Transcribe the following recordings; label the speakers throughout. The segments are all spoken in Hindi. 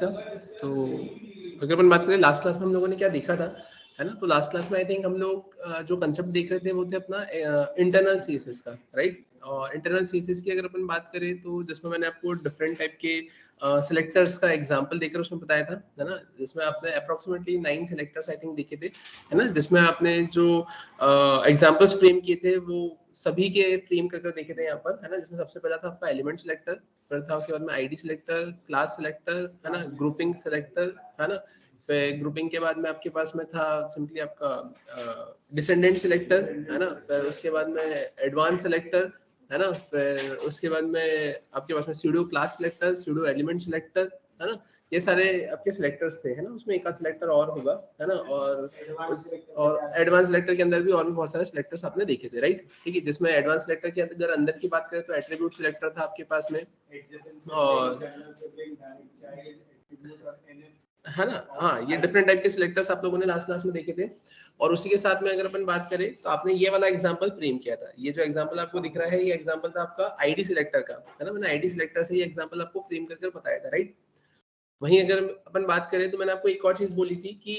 Speaker 1: का। तो अगर अपन बात करें लास्ट क्लास में हम लोगों ने क्या देखा था, है ना, तो लास्ट क्लास में आई थिंक हम लोग जो कंसेप्ट देख रहे थे वो थे अपना इंटरनल सीएसएस का, राइट। और इंटरनल सीएसएस की अगर अपन बात करें तो जिसमें मैंने आपको डिफरेंट टाइप के सिलेक्टर्स का एग्जांपल देकर उसमें बताया था, है ना, जिसमें आपने अप्रोक्सीमेटली 9 सिलेक्टर्स आई थिंक देखे थे, है ना, जिसमें आपने जो एग्जांपल्स फ्रेम किए थे वो सभी के फ्रेम करके देखे थे यहाँ पर, है ना, जिसमें सबसे पहला था आपका एलिमेंट सिलेक्टर, फिर था उसके बाद में आईडी सिलेक्टर, क्लास सिलेक्टर, है ना, ग्रुपिंग सिलेक्टर, है ना, फिर ग्रुपिंग के बाद में आपके पास में था सिंपली आपका डिसेंडेंट सिलेक्टर, है ना, फिर उसके बाद में एडवांस सिलेक्टर, है ना, फिर उसके बाद में आपके पास में pseudo class selector, pseudo element selector, है ना, ये सारे आपके सिलेक्टर्स थे, है ना, उसमें एक आध सिलेक्टर और होगा, है ना, और एडवांस सिलेक्टर के अंदर भी और भी बहुत सारे सिलेक्टर्स आपने देखे थे, राइट, ठीक है, जिसमें एडवांस सिलेक्टर के अगर अंदर की बात करें तो एट्रीब्यूट सिलेक्टर था आपके पास में, और है ना, हाँ, ये डिफरेंट टाइप के सिलेक्टर्स आप लोगों ने लास्ट क्लास में देखे थे। और उसी के साथ में अगर अपन बात करें तो आपने ये वाला एग्जांपल फ्रेम किया था, ये जो एग्जांपल आपको दिख रहा है ये एग्जांपल था आपका आईडी सिलेक्टर का, है ना, मैंने आईडी सिलेक्टर से ये एग्जांपल आपको फ्रेम करके बताया था, राइट। वहीं अगर अपन बात करें तो मैंने आपको एक और चीज बोली थी कि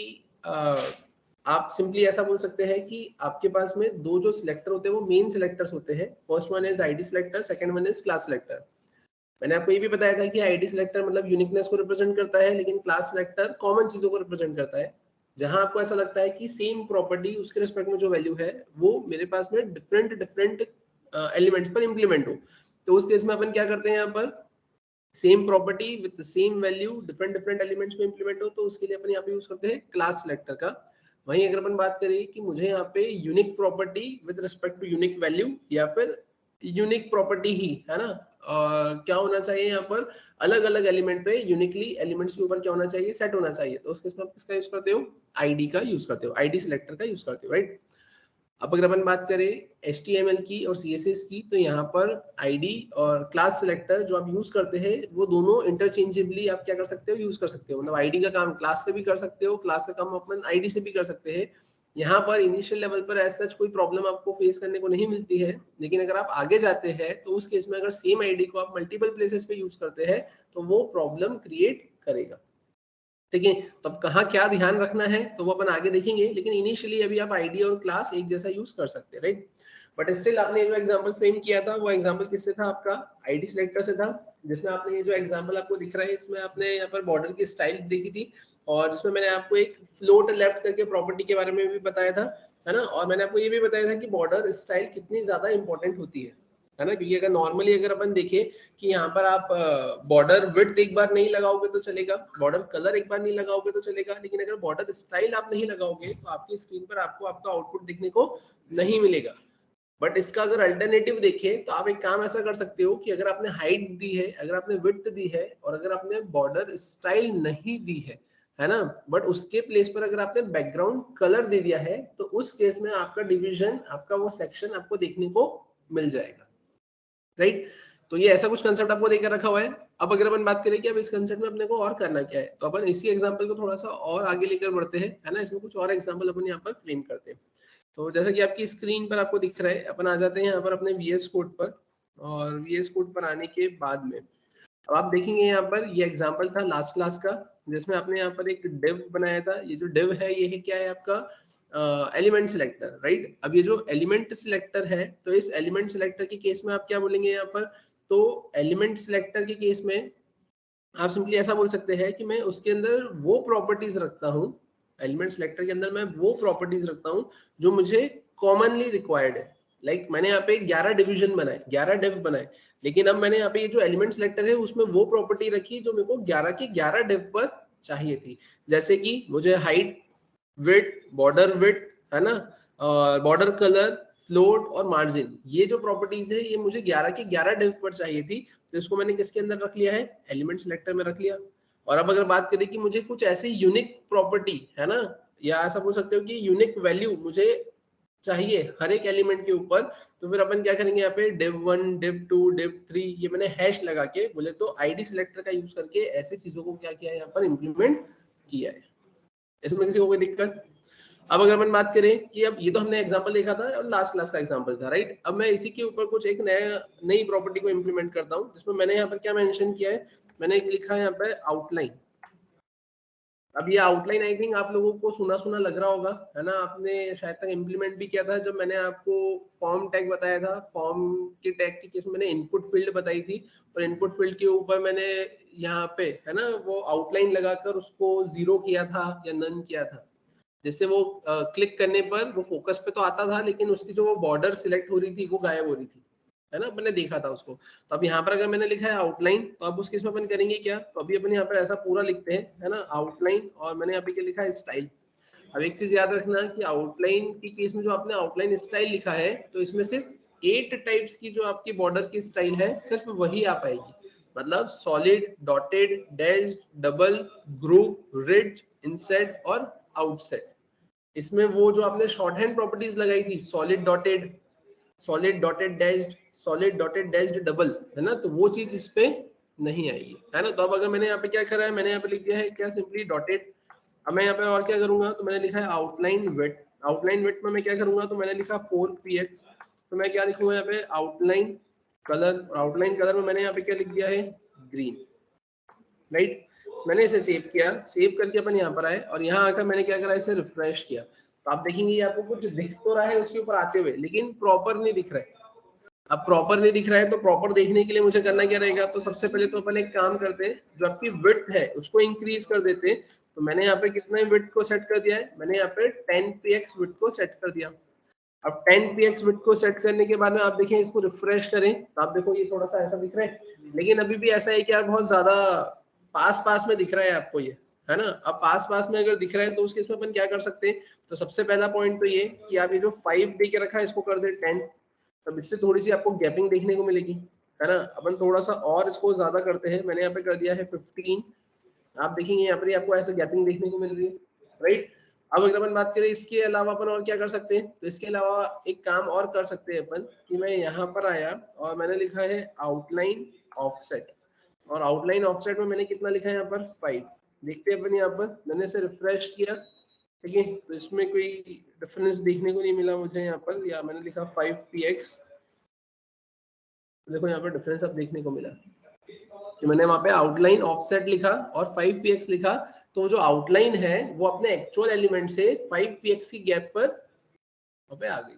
Speaker 1: आप सिंपली ऐसा बोल सकते हैं कि आपके पास में दो जो सिलेक्टर होते हैं वो मेन सिलेक्टर्स होते हैं, first one is ID selector, second one is class selector. मैंने आपको ये भी बताया था कि आईडी सिलेक्टर मतलब यूनिकनेस को रिप्रेजेंट करता है, लेकिन क्लास सिलेक्टर कॉमन चीजों को रिप्रेजेंट करता है, जहां आपको ऐसा लगता है कि सेम प्रॉपर्टी उसके रिस्पेक्ट में जो वैल्यू है वो मेरे पास में डिफरेंट डिफरेंट एलिमेंट्स पर इंप्लीमेंट हो। तो उस केस में अपन क्या करते हैं, यहाँ पर same property with same value different different elements में इंप्लीमेंट हो, तो उसके लिए अपन यहाँ पे यूज करते हैं क्लास सिलेक्टर का। वहीं अगर अपन बात करें कि मुझे यहाँ पे unique property with respect to unique value या फिर यूनिक प्रॉपर्टी ही, है ना, क्या होना चाहिए यहाँ पर अलग अलग एलिमेंट पे यूनिकली एलिमेंट्स के ऊपर क्या होना चाहिए, सेट होना चाहिए, तो उसके आप किसका यूज करते हो, आईडी का यूज करते हो, आईडी सिलेक्टर का यूज करते हो, राइट। अब अगर अपन बात करें HTML की और CSS की, तो यहाँ पर आईडी और क्लास सिलेक्टर जो आप यूज करते हैं वो दोनों इंटरचेंजेबली आप क्या कर सकते हो, यूज कर सकते हो, मतलब आईडी का काम क्लास से भी कर सकते हो, क्लास का काम अपन आईडी से भी कर सकते हैं। यहाँ पर इनिशियल लेवल पर ऐसा कोई प्रॉब्लम आपको फेस करने को नहीं मिलती है, लेकिन अगर आप आगे जाते हैं तो उस केस में अगर सेम आईडी को आप मल्टीपल प्लेसेस पे यूज करते हैं तो वो प्रॉब्लम क्रिएट करेगा, ठीक है। तो अब कहाँ क्या ध्यान रखना है तो वो अपन आगे देखेंगे, लेकिन इनिशियली अभी आप आईडी और क्लास एक जैसा यूज कर सकते हैं, राइट। बट स्टिल आपने जो एग्जांपल फ्रेम किया था वो एग्जांपल किससे था, आपका आईडी सिलेक्टर से था, जिसमें आपने ये जो एग्जांपल आपको दिख रहा है इसमें आपने यहाँ पर बॉर्डर की स्टाइल देखी थी, और जिसमें मैंने आपको एक फ्लोट लेफ्ट करके प्रॉपर्टी के बारे में भी बताया था, है ना, और मैंने आपको ये भी बताया था कि बॉर्डर स्टाइल कितनी ज्यादा इंपॉर्टेंट होती है ना, क्योंकि अगर नॉर्मली अगर अपन देखें कि यहाँ पर आप बॉर्डर विड्थ एक बार नहीं लगाओगे तो चलेगा, बॉर्डर कलर एक बार नहीं लगाओगे तो चलेगा, लेकिन अगर बॉर्डर स्टाइल आप नहीं लगाओगे तो आपकी स्क्रीन पर आपको आपका आउटपुट दिखने को नहीं मिलेगा। बट इसका अगर अल्टरनेटिव देखें तो आप एक काम ऐसा कर सकते हो कि अगर आपने हाइट दी है, अगर आपने विड्थ दी है, और अगर आपने बॉर्डर स्टाइल नहीं दी है ना, बट उसके प्लेस पर अगर आपने बैकग्राउंड कलर दे दिया है, तो उस केस में आपका डिवीजन, आपका वो सेक्शन आपको देखने को मिल जाएगा, राइट। तो ये ऐसा कुछ कंसेप्ट आपको देकर रखा हुआ है। अब अगर अपन बात करें कि अब इस कंसेप्ट में अपने को और करना क्या है, तो अपन इसी एग्जांपल को थोड़ा सा और आगे लेकर बढ़ते हैं, है ना, इसमें कुछ और एग्जांपल अपन यहाँ पर फ्रेम करते हैं। तो जैसा कि आपकी स्क्रीन पर आपको दिख रहा है, अपन आ जाते हैं यहाँ पर अपने VS कोड पर, और VS कोड पर आने के बाद में अब आप देखेंगे यहाँ पर ये एग्जांपल था लास्ट क्लास का, जिसमें आपने यहाँ पर एक डिव बनाया था। ये जो डिव है ये है क्या है, आपका एलिमेंट सिलेक्टर, राइट। अब ये जो एलिमेंट सिलेक्टर है, तो इस एलिमेंट सिलेक्टर के केस में आप क्या बोलेंगे यहाँ पर, तो एलिमेंट सिलेक्टर के केस में आप सिंपली ऐसा बोल सकते हैं कि मैं उसके अंदर वो प्रॉपर्टीज रखता हूँ, एलिमेंट सिलेक्टर के अंदर मैं वो प्रॉपर्टीज रखता हूँ जो मुझे कॉमनली रिक्वायर्ड है। लाइक मैंने यहाँ पे 11 डिवीजन बनाए, 11 डिव बनाए, लेकिन अब मैंने यहाँ पे ये जो एलिमेंट सिलेक्टर है उसमें वो प्रॉपर्टी रखी जो मेरे को 11 के 11 डिव पर चाहिए थी, जैसे कि मुझे हाइट, विड्थ, बॉर्डर विड्थ, है ना, और बॉर्डर कलर, फ्लोट और मार्जिन, ये जो प्रॉपर्टीज है ये मुझे 11 के 11 डिव पर चाहिए थी, तो इसको मैंने किसके अंदर रख लिया है, एलिमेंट सिलेक्टर में रख लिया। और अब अगर बात करें कि मुझे कुछ ऐसी यूनिक प्रॉपर्टी, है ना, या ऐसा बोल सकते हो कि यूनिक वैल्यू मुझे चाहिए हर एक एलिमेंट के ऊपर, तो फिर अपन क्या करेंगे, यहाँ पे div1, div2, div3, ये मैंने हैश लगा के बोले तो आईडी सिलेक्टर का यूज करके ऐसे चीजों को क्या किया है, यहाँ पर इंप्लीमेंट किया है। इसमें किसी को कोई दिक्कत? अब अगर अपन बात करें कि अब ये तो हमने एग्जांपल देखा था और लास्ट क्लास का एग्जांपल था, राइट। अब मैं इसी के ऊपर कुछ एक नई प्रॉपर्टी को इंप्लीमेंट करता हूँ, जिसमें मैंने यहाँ पर क्या मेंशन किया है, मैंने लिखा है यहाँ पे आउटलाइन, अब ये आउटलाइन आई थिंक आप लोगों को सुना सुना लग रहा होगा, है ना, आपने शायद तक इम्प्लीमेंट भी किया था जब मैंने आपको फॉर्म टैग बताया था। फॉर्म के टैग की केस में मैंने इनपुट फील्ड बताई थी, और इनपुट फील्ड के ऊपर मैंने यहाँ पे, है ना, वो आउटलाइन लगाकर उसको 0 किया था या नन किया था, जिससे वो क्लिक करने पर वो फोकस पे तो आता था, लेकिन उसकी जो बॉर्डर सिलेक्ट हो रही थी वो गायब हो रही थी, है ना, मैंने देखा था उसको। तो अब यहाँ पर अगर मैंने लिखा है आउटलाइन, तो अब उस केस में अपन करेंगे क्या, तो अभी अपन यहाँ पर ऐसा पूरा लिखते हैं, है ना, आउटलाइन, और मैंने यहाँ पे क्या लिखा है, स्टाइल। अब एक चीज याद रखना कि आउटलाइन की केस में जो आपने आउटलाइन स्टाइल लिखा है, तो इसमें सिर्फ 8 टाइप्स की जो आपकी बॉर्डर की स्टाइल है सिर्फ वही आ पाएगी, मतलब solid, dotted, dashed, double, group, ridge, inset और आउटसेट। इसमें वो जो आपने शॉर्ट हैंड प्रॉपर्टीज लगाई थी, solid dotted, solid dotted dashed, solid dotted dashed double, है ना, तो वो चीज इस पे नहीं आएगी, है ना। तो अब अगर मैंने यहाँ पे क्या करा है, मैंने यहाँ पे लिख दिया है क्या, सिंपली डॉटेड। अब मैं यहाँ पे और क्या करूंगा, तो मैंने लिखा है आउटलाइन विड्थ। आउटलाइन विड्थ में मैं क्या करूंगा, तो मैंने लिखा 4px। तो मैं क्या लिखूंगा यहाँ पे, आउटलाइन कलर, और आउटलाइन कलर में मैंने यहाँ पे क्या लिख दिया है, ग्रीन, राइट। मैंने इसे सेव किया, सेव करके अपन यहाँ पर आए, और यहाँ आकर मैंने क्या करा, इसे रिफ्रेश किया, तो आप देखेंगे ये आपको कुछ दिख तो रहा है उसके ऊपर आते हुए, लेकिन प्रॉपर नहीं दिख रहा है। अब प्रॉपर नहीं दिख रहा है, तो प्रॉपर देखने के लिए मुझे करना क्या रहेगा, तो सबसे पहले तो अपन एक काम करते हैं, जो आपकी विड्थ है उसको इंक्रीज कर देते हैं। तो मैंने यहाँ पे कितने विड्थ को सेट कर दिया है, मैंने यहाँ पे 10px विड्थ को सेट कर दिया। अब 10px विड्थ को सेट करने के बाद में आप देखें, इसको रिफ्रेश करें, तो आप देखो ये थोड़ा सा ऐसा दिख रहा है, लेकिन अभी भी ऐसा है कि यार बहुत ज्यादा पास पास में दिख रहा है आपको ये, है ना। अब पास पास में अगर दिख रहा है, तो उसके इसमें अपन क्या कर सकते हैं, तो सबसे पहला पॉइंट तो ये कि आप ये जो 5 दे के रखा है इसको कर दे 10। अब इससे थोड़ी सी आपको गैपिंग देखने को मिलेगी, है ना। अपन थोड़ा सा और इसको ज्यादा करते हैं, मैंने यहाँ पे कर दिया है 15। आप देखेंगे यहाँ पर आपको ऐसे गैपिंग देखने को मिल रही है, राइट। अब अगर अपन बात करें इसके अलावा अपन और क्या कर सकते हैं, तो इसके अलावा एक काम और कर सकते हैं अपन, कि मैं यहाँ पर आया और मैंने लिखा है आउटलाइन ऑफसेट, और आउटलाइन ऑफसेट में मैंने कितना लिखा है यहाँ पर, 5। देखते हैं अपन यहाँ पर, मैंने इसे रिफ्रेश किया, ठीक है, तो इसमें कोई डिफरेंस देखने को नहीं मिला मुझे यहाँ पर, या मैंने लिखा 5px, देखो यहाँ पर डिफरेंस अब देखने को मिला कि मैंने वहां पे आउटलाइन ऑफसेट लिखा और 5px लिखा, तो जो आउटलाइन है वो अपने एक्चुअल एलिमेंट से 5px की गैप पर पे आ गई।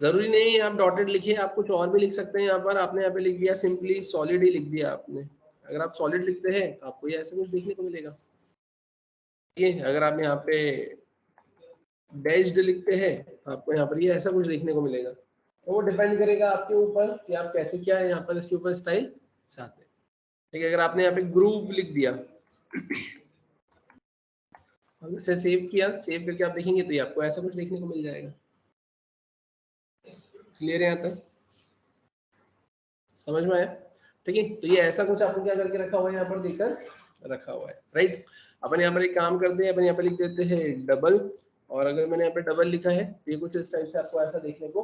Speaker 1: जरूरी नहीं है आप डॉटेड लिखिए, आप कुछ और भी लिख सकते हैं। यहाँ पर आपने यहाँ पे लिख दिया सिंपली सॉलिड ही लिख दिया आपने। अगर आप सॉलिड लिखते हैं तो आपको ये ऐसे कुछ देखने को मिलेगा। ये अगर आप यहाँ पे डैश्ड लिखते हैं तो आपको यहाँ पर ये ऐसा कुछ देखने को मिलेगा। तो वो डिपेंड करेगा आपके ऊपर कि आप कैसे क्या है यहाँ पर इसके ऊपर स्टाइल चाहते हैं। ठीक है, अगर आपने यहाँ पे ग्रूव लिख दिया, इसे सेव किया, सेव करके आप देखेंगे तो ये आपको ऐसा कुछ देखने को मिल जाएगा। क्लियर है यहाँ तक, समझ में आया? ठीक है, तो ये ऐसा कुछ आपको क्या करके रखा हुआ है, यहाँ पर देकर रखा हुआ है, राइट। अपन यहाँ पर एक काम करते हैं, अपन यहाँ पर लिख देते हैं डबल, और अगर मैंने यहाँ पे डबल लिखा है तो ये कुछ इस टाइप से आपको ऐसा देखने को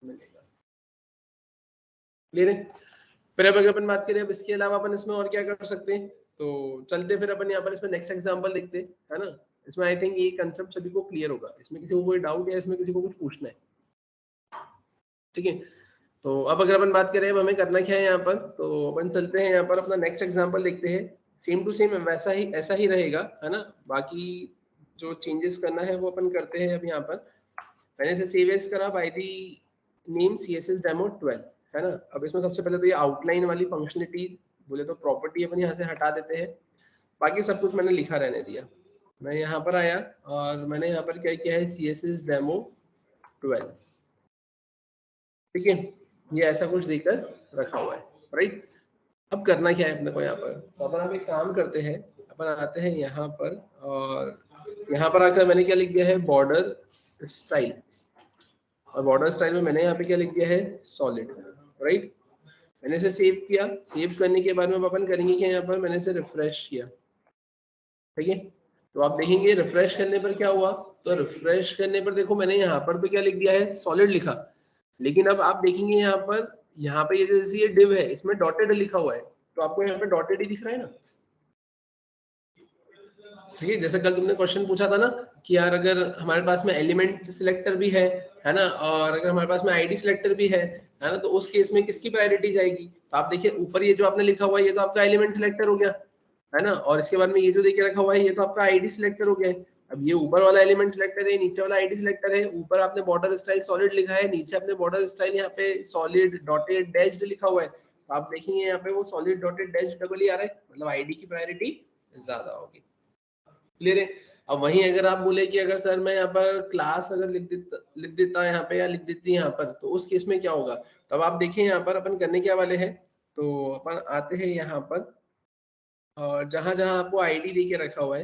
Speaker 1: मिलेगा। क्लियर है? फिर अब अगर अपन बात करें अब इसके अलावा अपन इसमें और क्या कर सकते हैं, तो चलते फिर अपन यहाँ पर इसमें नेक्स्ट एग्जांपल देखते हैं, है ना। इसमें आई थिंक ये कंसेप्ट सभी को क्लियर होगा, इसमें किसी को कोई डाउट या इसमें किसी को कुछ पूछना है? ठीक है, तो अब अगर अपन बात करें अब हमें करना क्या है यहाँ पर, तो अपन चलते हैं यहाँ पर अपना नेक्स्ट एग्जांपल देखते हैं। सेम टू सेम वैसा ही ऐसा ही रहेगा, है ना। बाकी जो चेंजेस करना है वो अपन करते हैं अब यहाँ पर। मैंने इसे सेव एज करा by the name CSS demo 12, है ना। अब इसमें सबसे पहले तो ये आउटलाइन वाली फंक्शनलिटी बोले तो प्रॉपर्टी अपन यहाँ से हटा देते हैं, बाकी सब कुछ मैंने लिखा रहने दिया। मैं यहाँ पर आया और मैंने यहाँ पर क्या किया है, CSS डेमो 12, ठीक है, ये ऐसा कुछ देकर रखा हुआ है, राइट। अब करना क्या है अपने को यहाँ पर, तो अपन हम एक काम करते हैं, अपन आते हैं यहाँ पर, और यहाँ पर आकर मैंने क्या लिख दिया है, बॉर्डर स्टाइल, और बॉर्डर स्टाइल में मैंने यहाँ पे क्या लिख दिया है, सॉलिड, राइट। मैंने इसे सेव किया, सेव करने के बाद में अपन करेंगे क्या, यहाँ पर मैंने इसे रिफ्रेश किया, ठीक है। तो आप देखेंगे रिफ्रेश करने पर क्या हुआ, तो रिफ्रेश करने पर देखो मैंने यहाँ पर तो क्या लिख दिया है, सॉलिड लिखा, लेकिन अब आप देखेंगे यहाँ पे ये जैसे ये डिव है इसमें डॉटेड लिखा हुआ है, तो आपको यहाँ पे डॉटेड ही दिख रहा है ना। ठीक है, जैसे कल तुमने क्वेश्चन पूछा था ना कि यार अगर हमारे पास में एलिमेंट सिलेक्टर भी है ना, और अगर हमारे पास में आईडी सिलेक्टर भी है ना, तो उस केस में किसकी प्रायोरिटी जाएगी। तो आप देखिए ऊपर ये जो आपने लिखा हुआ है ये तो आपका एलिमेंट सिलेक्टर हो गया, है ना। और इसके बाद में ये जो देके रखा हुआ है ये तो आपका आईडी सिलेक्टर हो गया है। अब ये ऊपर वाला एलिमेंट सिलेक्टर है, नीचे वाला आईडी सिलेक्टर है। ऊपर आपने बॉर्डर स्टाइल सॉलिड लिखा है, नीचे आपने बॉर्डर स्टाइल यहाँ पे सॉलिड डॉटेड डैश्ड लिखा हुआ है। तो आप देखेंगे यहाँ पे वो सॉलिड डॉटेड डैश्ड डबल ही आ रहा है, मतलब आईडी की प्रायोरिटी ज्यादा होगी। क्लियर है। अब वहीं अगर आप बोले कि अगर सर मैं यहाँ पर क्लास अगर लिख देता यहाँ पे या लिख देती यहाँ पर, तो उस केस में क्या होगा। तब आप देखिए यहाँ पर अपन करने क्या वाले हैं, तो अपन आते हैं यहाँ पर और जहां जहां आपको आईडी दे के रखा हुआ है,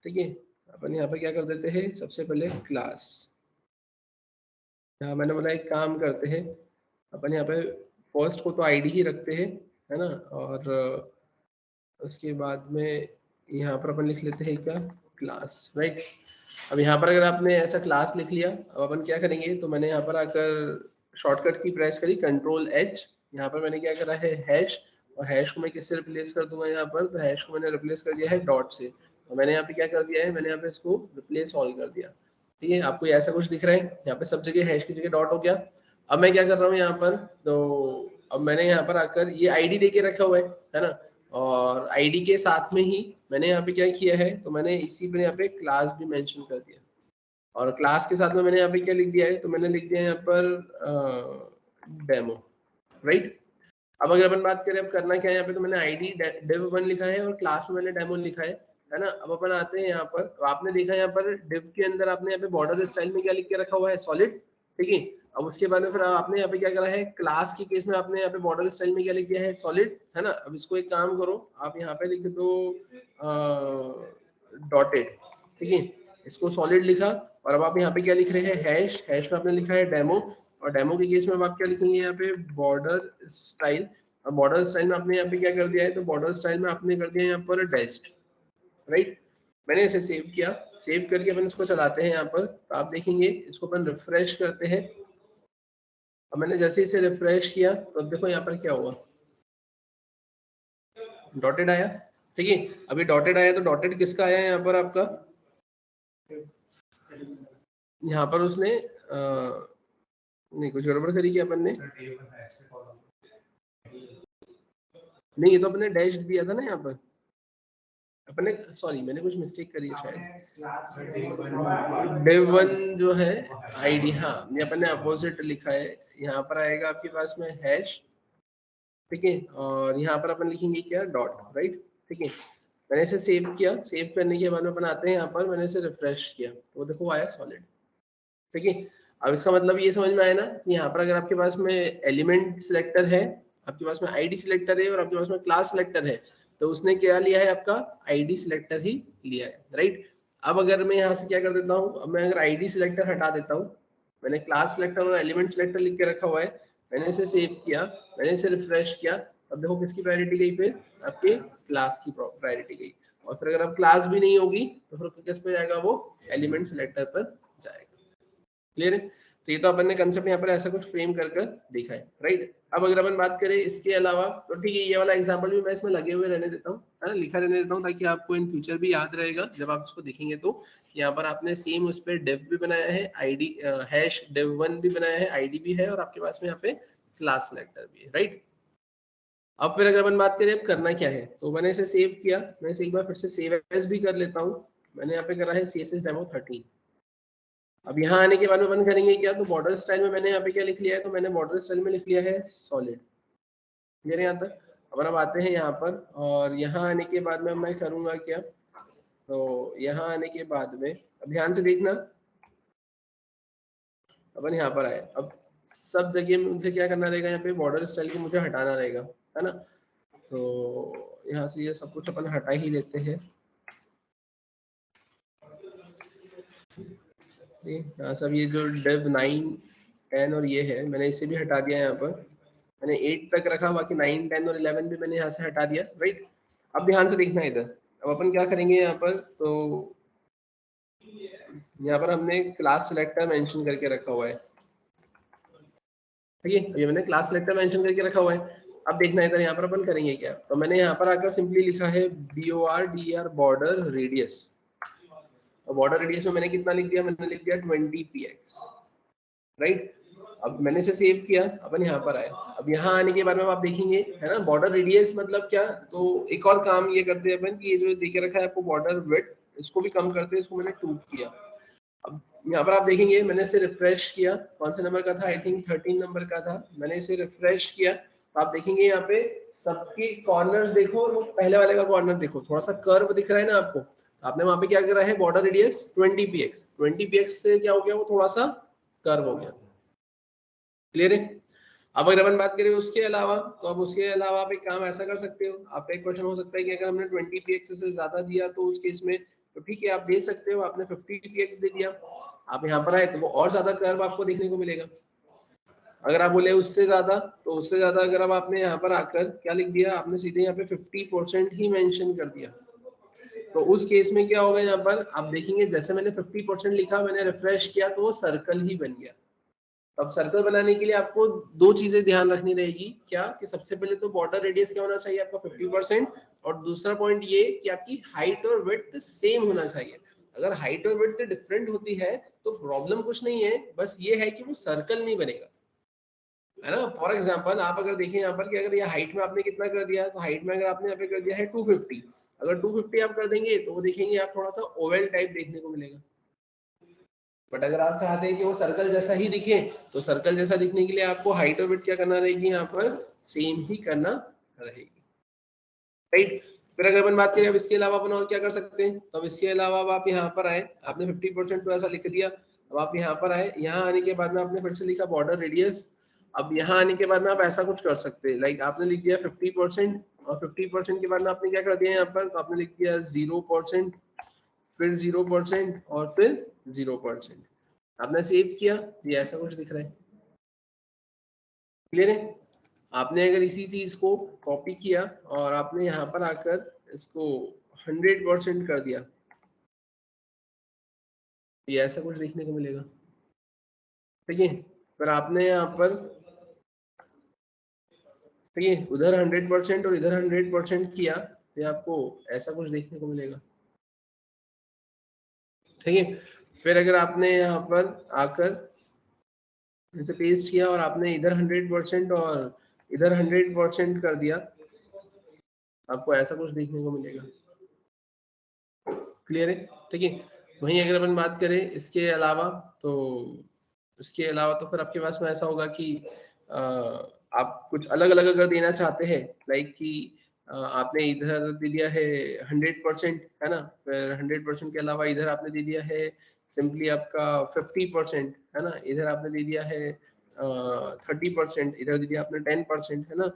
Speaker 1: ठीक है, अपन यहाँ पर क्या कर देते हैं, सबसे पहले क्लास, यहाँ मैंने बोला एक काम करते हैं, अपन यहाँ पे फर्स्ट को तो आईडी ही रखते हैं, है ना। और उसके बाद में यहाँ पर अपन लिख लेते हैं क्या, क्लास, राइट। अब यहाँ पर अगर आपने ऐसा क्लास लिख लिया, अब अपन क्या करेंगे, तो मैंने यहाँ पर आकर शॉर्टकट की प्रेस करी Ctrl+H, यहाँ पर मैंने क्या करा है हैश, और हैश को मैं किससे रिप्लेस कर दूंगा यहाँ पर, तो हैश को मैंने रिप्लेस कर दिया है डॉट से। और मैंने यहाँ पे क्या कर दिया है, मैंने यहाँ पे इसको रिप्लेस ऑल कर दिया। ठीक है, आपको ऐसा कुछ दिख रहा है, यहाँ पे सब जगह हैश की जगह डॉट हो गया। अब मैं क्या कर रहा हूँ यहाँ पर, तो अब मैंने यहाँ पर आकर ये आईडी दे के रखा हुआ है ना। और आईडी के साथ में ही मैंने यहाँ पे क्या किया है, तो मैंने इसी पर यहाँ पे क्लास भी मेंशन कर दिया। और क्लास के साथ में मैंने यहाँ पे क्या लिख दिया है, तो मैंने लिख दिया यहाँ पर डेमो, राइट। अब अगर अपन बात करें अब करना क्या है यहाँ पे, तो मैंने आईडी div1 लिखा है और क्लास में मैंने डेमो लिखा है ना। अब अपन आते हैं यहाँ पर, तो आपने देखा यहाँ पर div के अंदर आपने यहाँ पे बॉर्डर स्टाइल में क्या लिख के रखा हुआ है, सॉलिड, ठीक है। अब उसके बाद में फिर आपने यहाँ पे क्या करा है, क्लास के केस में आपने यहाँ पे बॉर्डर स्टाइल में क्या लिख दिया है, सॉलिड, है ना। अब इसको एक काम करो, आप यहाँ पे लिख दो डॉटेड, ठीक है, इसको सॉलिड लिखा। और अब आप यहाँ पे क्या लिख रहे हैं, हैश, हैश में आपने लिखा है डेमो, और डेमो के केस में अब आप क्या लिखेंगे यहाँ पे, बॉर्डर स्टाइल। और बॉर्डर स्टाइल में आपने यहाँ पे क्या कर दिया है, तो बॉर्डर स्टाइल में आपने कर दिया यहाँ पर डैश्ड, राइट। मैंने इसे सेव किया, सेव करके अपन इसको चलाते हैं यहाँ पर, तो आप देखेंगे इसको अपन रिफ्रेश करते हैं। अब मैंने जैसे इसे रिफ्रेश किया, तो अब देखो यहाँ पर क्या हुआ, डॉटेड आया, ठीक है। अभी डॉटेड आया, तो डॉटेड किसका आया यहाँ पर आपका, यहाँ पर उसने नहीं कुछ गड़बड़ करी क्या अपन ने, नहीं ये तो अपने डैश दिया था ना यहाँ पर अपने, सॉरी मैंने कुछ मिस्टेक करी है शायद, div1 जो है आईडी, हाँ ये अपन ने अपोजिट लिखा है, यहाँ पर आएगा आपके पास में हैश, ठीक है। और यहाँ पर अपन लिखेंगे क्या, डॉट, राइट, ठीक है। मैंने इसे सेव किया, सेव करने के बाद में अपन आते हैं यहाँ पर, मैंने इसे रिफ्रेश किया, तो देखो आया सॉलिड, ठीक है। अब इसका मतलब ये समझ में आया ना कि यहाँ पर अगर आपके पास में एलिमेंट सिलेक्टर है, आपके पास में आईडी सिलेक्टर है और आपके पास में क्लास सिलेक्टर है, तो उसने क्या लिया है, आपका आईडी सिलेक्टर ही लिया है, राइट। अब अगर मैं यहाँ से क्या कर देता हूँ, अब मैं अगर आईडी सिलेक्टर हटा देता हूँ, मैंने क्लास सिलेक्टर और एलिमेंट सिलेक्टर लिख के रखा हुआ है, मैंने इसे सेव किया, मैंने इसे रिफ्रेश किया, अब देखो किसकी प्रायोरिटी गई, फिर आपके क्लास की प्रायोरिटी गई। और फिर अगर अब क्लास भी नहीं होगी तो फिर किस पे जाएगा, वो एलिमेंट सिलेक्टर पर जाएगा। क्लियर है। तो ये तो अपन ने कंसेप्ट यहाँ पर ऐसा कुछ फ्रेम कर देखा है, राइट। अब अगर अपन बात करें इसके अलावा, तो ठीक है ये वाला एग्जांपल भी मैं इसमें लगे हुए रहने देता हूँ, है ना, लिखा रहने देता हूँ, ताकि आपको इन फ्यूचर भी याद रहेगा जब आप इसको देखेंगे। तो यहाँ पर आपने सेम उस पर डिव भी बनाया है, आईडी हैश div1 भी बनाया है, आईडी भी है, और आपके पास में यहाँ पे क्लास सिलेक्टर भी है, राइट। अब फिर अगर अपन बात करें अब करना क्या है, तो मैंने इसे सेव किया, मैं इसे एक बार फिर से सेव एज भी कर लेता हूँ। मैंने यहाँ पे करा है CSS डेमो 13। अब यहाँ आने के बाद में अपन करेंगे क्या, तो बॉर्डर स्टाइल में मैंने यहाँ पे क्या लिख लिया है, तो मैंने बॉर्डर स्टाइल में लिख लिया है सॉलिड। क्लियर यहाँ तक। अब आते हैं यहाँ पर, और यहाँ आने के बाद में मैं करूँगा क्या, तो यहाँ आने के बाद में अब ध्यान से देखना, अपन यहाँ पर आए, अब सब जगह में मुझे क्या करना रहेगा, यहाँ पे बॉर्डर स्टाइल को मुझे हटाना रहेगा, है ना। तो यहाँ से ये सब कुछ अपन हटा ही लेते हैं, यहाँ सब ये जो div9 10 और ये है, मैंने इसे भी हटा दिया यहाँ पर, मैंने 8 तक रखा, बाकी 9 10 और 11 भी मैंने यहाँ से हटा दिया, राइट। अब ध्यान से देखना इधर, अब अपन क्या करेंगे यहाँ पर, तो यहाँ पर हमने क्लास सिलेक्टर मेंशन करके रखा हुआ है, ठीक है, ये मैंने क्लास सिलेक्टर मेंशन करके रखा हुआ है। अब देखना इधर, यहाँ पर अपन करेंगे क्या, तो मैंने यहाँ पर आकर सिंपली लिखा है BORDER बॉर्डर रेडियस, और बॉर्डर रेडियस में मैंने कितना लिख दिया, मैंने लिख दिया 20 px, राइट। अब मैंने इसे सेव किया, अपन यहाँ पर आए। अब यहाँ आने के बाद में आप देखेंगे है ना बॉर्डर रेडियस मतलब क्या, तो एक और काम ये करते हैं अपन कि ये जो देखे रखा है आपको बॉर्डर विड्थ, इसको भी कम करते हैं, इसको मैंने 2 किया। अब यहाँ पर आप देखेंगे मैंने इसे रिफ्रेश किया, कौन से नंबर का था, आई थिंक 13 नंबर का था। मैंने इसे रिफ्रेश किया तो आप देखेंगे यहाँ पे सबके कॉर्नर्स देखो, और वो पहले वाले का कॉर्नर देखो, थोड़ा सा कर्व दिख रहा है ना आपको। आपने वहां पे क्या करा है, बॉर्डर रेडियस 20 px से क्या हो गया, वो थोड़ा सा कर्व हो गया। क्लियर है। अब अगर अपन बात करें उसके अलावा, तो अब उसके अलावा आप एक काम ऐसा कर सकते हो, आपका एक क्वेश्चन हो सकता है कि अगर हमने 20 px से ज्यादा दिया तो उस केस में तो ठीक है आप दे सकते हो, आपने 50 px दे दिया, आप यहाँ पर आए तो वो और ज्यादा कर्व आपको देखने को मिलेगा। अगर आप बोले उससे ज्यादा, तो उससे ज्यादा अगर अब आपने यहाँ पर आकर क्या लिख दिया, आपने सीधे यहाँ पे 50% ही मेंशन कर दिया, तो उस केस में क्या होगा, यहाँ पर आप देखेंगे जैसे मैंने 50% लिखा, मैंने रिफ्रेश किया तो वो सर्कल ही बन गया। अब सर्कल बनाने के लिए आपको दो चीजें ध्यान रखनी रहेगी, क्या कि सबसे पहले तो बॉर्डर रेडियस क्या होना चाहिए आपका 50%, और दूसरा पॉइंट ये कि आपकी हाइट और विड्थ सेम होना चाहिए। अगर हाइट और विड्थ डिफरेंट होती है तो प्रॉब्लम कुछ नहीं है, बस ये है कि वो सर्कल नहीं बनेगा, है ना। फॉर एग्जांपल आप अगर देखें यहाँ पर कि अगर ये हाइट में आपने कितना कर दिया, तो हाइट में अगर आपने यहाँ पे कर दिया है 250, अगर 250 आप कर देंगे तो वो देखेंगे आप थोड़ा सा ओवल टाइप देखने को मिलेगा। बट अगर आप चाहते हैं कि वो सर्कल जैसा ही दिखे, तो सर्कल जैसा दिखने के लिए आपको हाइट और विड्थ क्या करना रहेगी, यहाँ पर सेम ही करना रहेगी, राइट। फिर अगर अपन बात करें अब इसके अलावा अपन और क्या कर सकते हैं, तो अब इसके अलावा अब आप यहाँ पर आए, आपने 50% तो ऐसा लिख दिया, अब आप यहाँ पर आए, यहाँ आने के बाद में आपने फिर से लिखा बॉर्डर रेडियस। अब यहाँ आने के बाद में आप ऐसा कुछ कर सकते हैं, लाइक आपने लिख दिया 50%, और 50% के बाद में आपने क्या कर दिया यहाँ पर, तो आपने लिख दिया 0%, फिर 0% और फिर 0%। आपने सेव किया, ये ऐसा कुछ दिख रहा है। क्लियर है। आपने अगर इसी चीज को कॉपी किया और आपने यहाँ पर आकर इसको 100% कर दिया, ये ऐसा कुछ देखने को मिलेगा, ठीक है। पर आपने यहाँ पर, ठीक है, उधर 100% और इधर 100% किया तो आपको ऐसा कुछ देखने को मिलेगा, ठीक है। फिर अगर आपने यहाँ पर आकर जैसे पेस्ट किया और आपने इधर 100% और इधर 100% कर दिया, आपको ऐसा कुछ देखने को मिलेगा। क्लियर है, ठीक है। वहीं अगर अपन बात करें इसके अलावा, तो इसके अलावा तो फिर आपके पास में ऐसा होगा कि आप कुछ अलग अलग अगर देना चाहते हैं, लाइक कि आपने इधर दे दिया है 100%, है ना, फिर 100% के अलावा इधर आपने दे दिया है सिंपली आपका 50%, है ना, इधर आपने दे दिया है 30%, इधर दे दिया आपने 10%, है ना,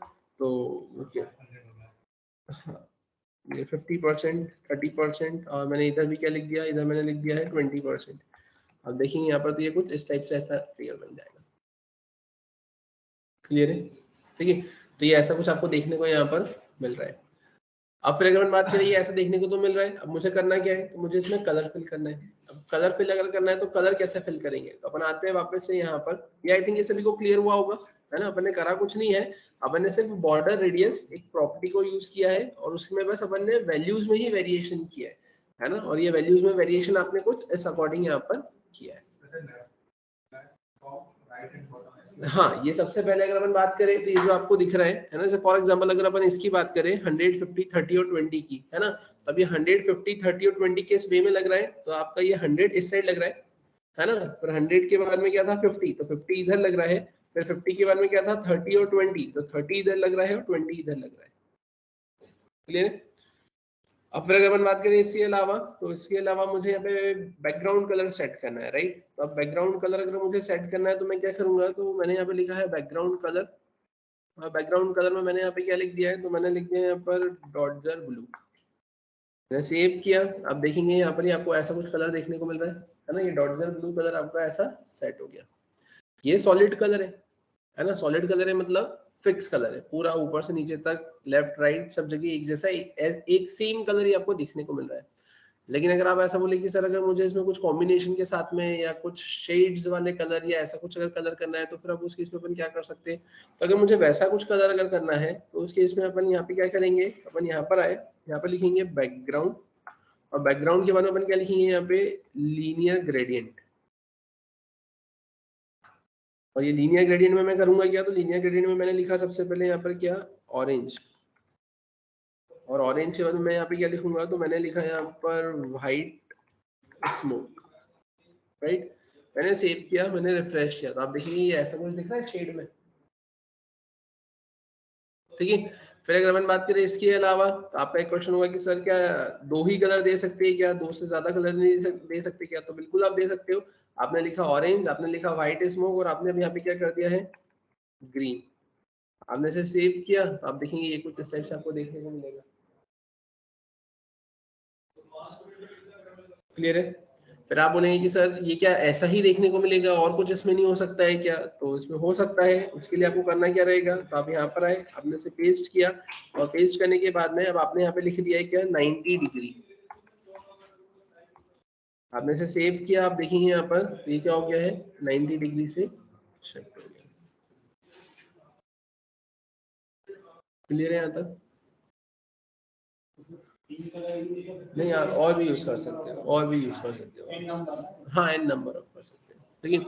Speaker 1: तो ये 50%, 30%, और मैंने इधर भी क्या लिख दिया, इधर मैंने लिख दिया है 20%। अब देखेंगे यहाँ पर तो ये कुछ इस टाइप से ऐसा फिगर बन जाएगा। क्लियर है, ठीक है। तो ये ऐसा कुछ आपको देखने को यहाँ पर मिल रहा है। अब फिर अगर हम बात करें, ये ऐसा देखने को तो मिल रहा है, अब मुझे करना क्या है, तो मुझे इसमें कलर फिल करना है। अब कलर फिल अगर करना है तो कलर कैसे फिल करेंगे, तो अपन आते हैं वापस से यहाँ पर, ये आई थिंक ये सभी को क्लियर हुआ होगा, है ना। अपन ने करा कुछ नहीं है, अपन ने सिर्फ बॉर्डर रेडियस एक प्रॉपर्टी को यूज किया है और उसमें बस अपन ने वैल्यूज में ही वेरिएशन किया है ना, और ये वैल्यूज में वेरिएशन आपने कुछ इस अकॉर्डिंग यहाँ पर किया है। हाँ, ये सबसे पहले अगर अपन बात करें तो ये जो आपको दिख रहा है ना, जैसे फॉर एग्जांपल अगर अपन इसकी बात करें 100, 50, 30 और 20 की, है ना, अब ये 100, 50, 30 और 20 किस वे में लग रहा है, तो आपका ये 100 इस साइड लग रहा है ना, पर 100 के बाद में क्या था 50, तो 50 इधर लग रहा है, फिर 50 के बाद में क्या था 30 और 20, तो 30 इधर लग रहा है और 20 इधर लग रहा है। क्लियर है। अब फिर अगर अपन बात करें इसके अलावा, तो इसके अलावा मुझे यहाँ पे बैकग्राउंड कलर सेट करना है, राइट। तो अब बैकग्राउंड कलर अगर मुझे सेट करना है तो मैं क्या करूंगा, तो मैंने यहाँ पे लिखा है बैकग्राउंड कलर, और बैकग्राउंड कलर में मैंने यहाँ पे क्या लिख दिया है, तो मैंने लिख दिया है यहाँ पर डॉटजर ब्लू। मैंने सेव किया, आप देखेंगे यहाँ पर ही आपको ऐसा कुछ कलर देखने को मिल रहा है ना, ये डॉटजर ब्लू कलर आपका ऐसा सेट हो गया। ये सॉलिड कलर है ना, सॉलिड कलर है मतलब फिक्स कलर है, पूरा ऊपर से नीचे तक लेफ्ट राइट सब जगह एक जैसा एक सेम कलर ही आपको दिखने को मिल रहा है। लेकिन अगर आप ऐसा बोले कि सर अगर मुझे इसमें कुछ कॉम्बिनेशन के साथ में या कुछ शेड्स वाले कलर या ऐसा कुछ अगर कलर करना है, तो फिर आप उस केस में अपन क्या कर सकते हैं, तो अगर मुझे वैसा कुछ कलर अगर करना है तो उस केस में अपन यहाँ पे क्या करेंगे, अपन यहाँ पर आए, यहाँ पर लिखेंगे बैकग्राउंड, और बैकग्राउंड के बाद में अपन क्या लिखेंगे यहाँ पे लीनियर ग्रेडियंट। और ये लीनियर ग्रेडियंट में मैं करूंगा क्या, तो लीनियर ग्रेडियंट में मैंने लिखा सबसे पहले यहाँ पर क्या, ऑरेंज, और ऑरेंज के बाद मैं यहाँ पे क्या लिखूंगा, तो मैंने लिखा यहाँ पर व्हाइट स्मोक, राइट। मैंने सेव किया, मैंने रिफ्रेश किया, तो आप देखेंगे ये ऐसा कुछ दिख रहा है शेड में, ठीक है। फिर अगर अपन बात करें इसके अलावा, तो आपका एक क्वेश्चन होगा कि सर क्या दो ही कलर दे सकते हैं क्या, दो से ज्यादा कलर नहीं दे सकते क्या, तो बिल्कुल आप दे सकते हो। आपने लिखा ऑरेंज, आपने लिखा व्हाइट स्मोक, और आपने अब यहाँ पे क्या कर दिया है, ग्रीन। आपने इसे सेव किया, तो आप देखेंगे ये कुछ इस टाइप से आपको देखने को मिलेगा। क्लियर है। फिर आप बोलेंगे कि सर ये क्या ऐसा ही देखने को मिलेगा, और कुछ इसमें नहीं हो सकता है क्या, तो इसमें हो सकता है। उसके लिए आपको करना क्या रहेगा, तो आप यहाँ पर आए, आपने इसे पेस्ट किया, और पेस्ट करने के बाद में अब आपने यहाँ पे लिख दिया है क्या, 90 डिग्री। आपने इसे सेव किया, आप देखेंगे यहाँ पर ये क्या हो गया है, 90 डिग्री से शिफ्ट हो गया। क्लियर है यहाँ तक? नहीं यार, और भी यूज कर सकते हो, और भी यूज कर सकते हो, हाँ एन नंबर ऑफ कर सकते हो, ठीक है।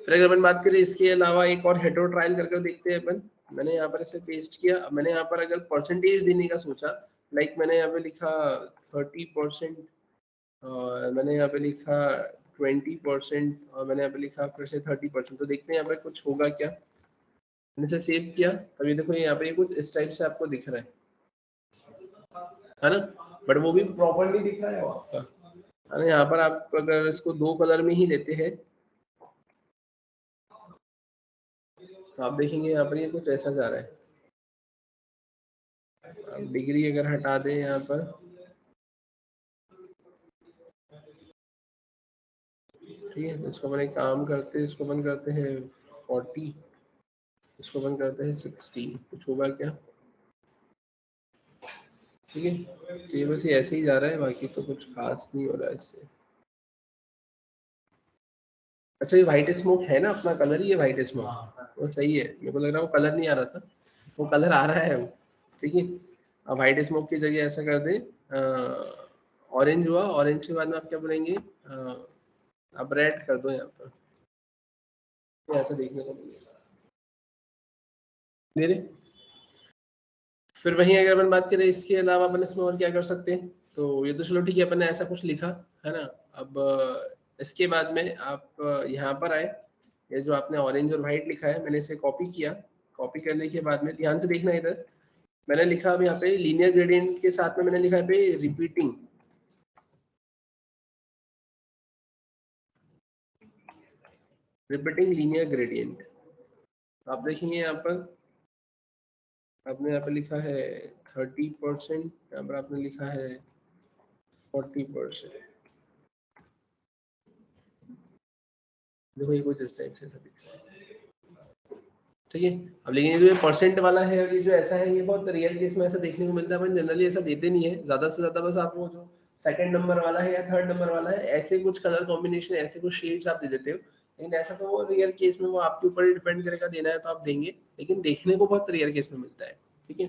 Speaker 1: फिर अगर अपन बात करें इसके अलावा एक और हेटेरो ट्रायल करके देखते हैं अपन। मैंने यहाँ पर इसे पेस्ट किया, अब मैंने यहाँ पर अगर परसेंटेज देने का सोचा, लाइक मैंने यहाँ पे लिखा 30%, और मैंने यहाँ पे लिखा 20%, और मैंने यहाँ पे लिखा फिर से 30%, तो देखते हैं यहाँ पे कुछ होगा क्या। मैंने इसे सेव किया, अभी देखो यहाँ पे कुछ इस टाइप से आपको दिख रहा है ना, बट वो भी प्रॉपरली दिख रहा है आपका, है ना। यहाँ पर आप अगर इसको दो कलर में ही लेते हैं, तो आप देखेंगे यहाँ पर ये कुछ ऐसा जा रहा है। अब डिग्री अगर हटा दें यहाँ पर, ठीक है, तो इसको अपन एक काम करते हैं, इसको बंद करते हैं 40, इसको बंद करते हैं 60, कुछ होगा क्या, ठीक है। तो ये बस ये ऐसे ही जा रहा है, बाकी तो कुछ खास नहीं हो रहा है इससे। अच्छा ये व्हाइट स्मोक है ना, अपना कलर ही है व्हाइट स्मोक, वो सही है। मेरे को लग रहा है वो कलर नहीं आ रहा था, वो कलर आ रहा है, ठीक है। अब व्हाइट स्मोक की जगह ऐसा कर दे, ऑरेंज हुआ, ऑरेंज के बाद में आप क्या बोलेंगे, अब रेड कर दो यहाँ पर, ये ऐसा देखने को मिलेगा। मेरे फिर वहीं अगर अपन बात करें इसके अलावा अपन इसमें और क्या कर सकते हैं, तो ये तो चलो ठीक है, अपन ने ऐसा कुछ लिखा, है ना। अब इसके बाद में आप यहाँ पर आए, ये जो आपने ऑरेंज और व्हाइट लिखा है, मैंने इसे कॉपी किया। कॉपी करने के बाद में ध्यान से देखना इधर, मैंने लिखा अब यहाँ पे लीनियर ग्रेडियंट के साथ में मैंने लिखा है पे रिपीटिंग, रिपीटिंग लीनियर ग्रेडियंट। आप देखेंगे यहाँ पर आपने यहाँ पे लिखा है 30%, यहाँ पर आपने लिखा है 40%। देखो ये कुछ इस टाइप से ऐसा दिख रहा है, ठीक है। अब लेकिन ये जो परसेंट वाला है और ये जो ऐसा है, ये बहुत रियल केस में ऐसा देखने को मिलता है, अपन जनरली ऐसा देते नहीं है। ज्यादा से ज्यादा बस आप वो जो सेकंड नंबर वाला है या थर्ड नंबर वाला है, ऐसे कुछ कलर कॉम्बिनेशन, ऐसे कुछ शेड्स आप दे देते हो। लेकिन ऐसा तो वो रियल केस में वो आपके ऊपर ही डिपेंड करेगा, देना है तो आप देंगे, लेकिन देखने को बहुत रियल केस में मिलता है, ठीक है।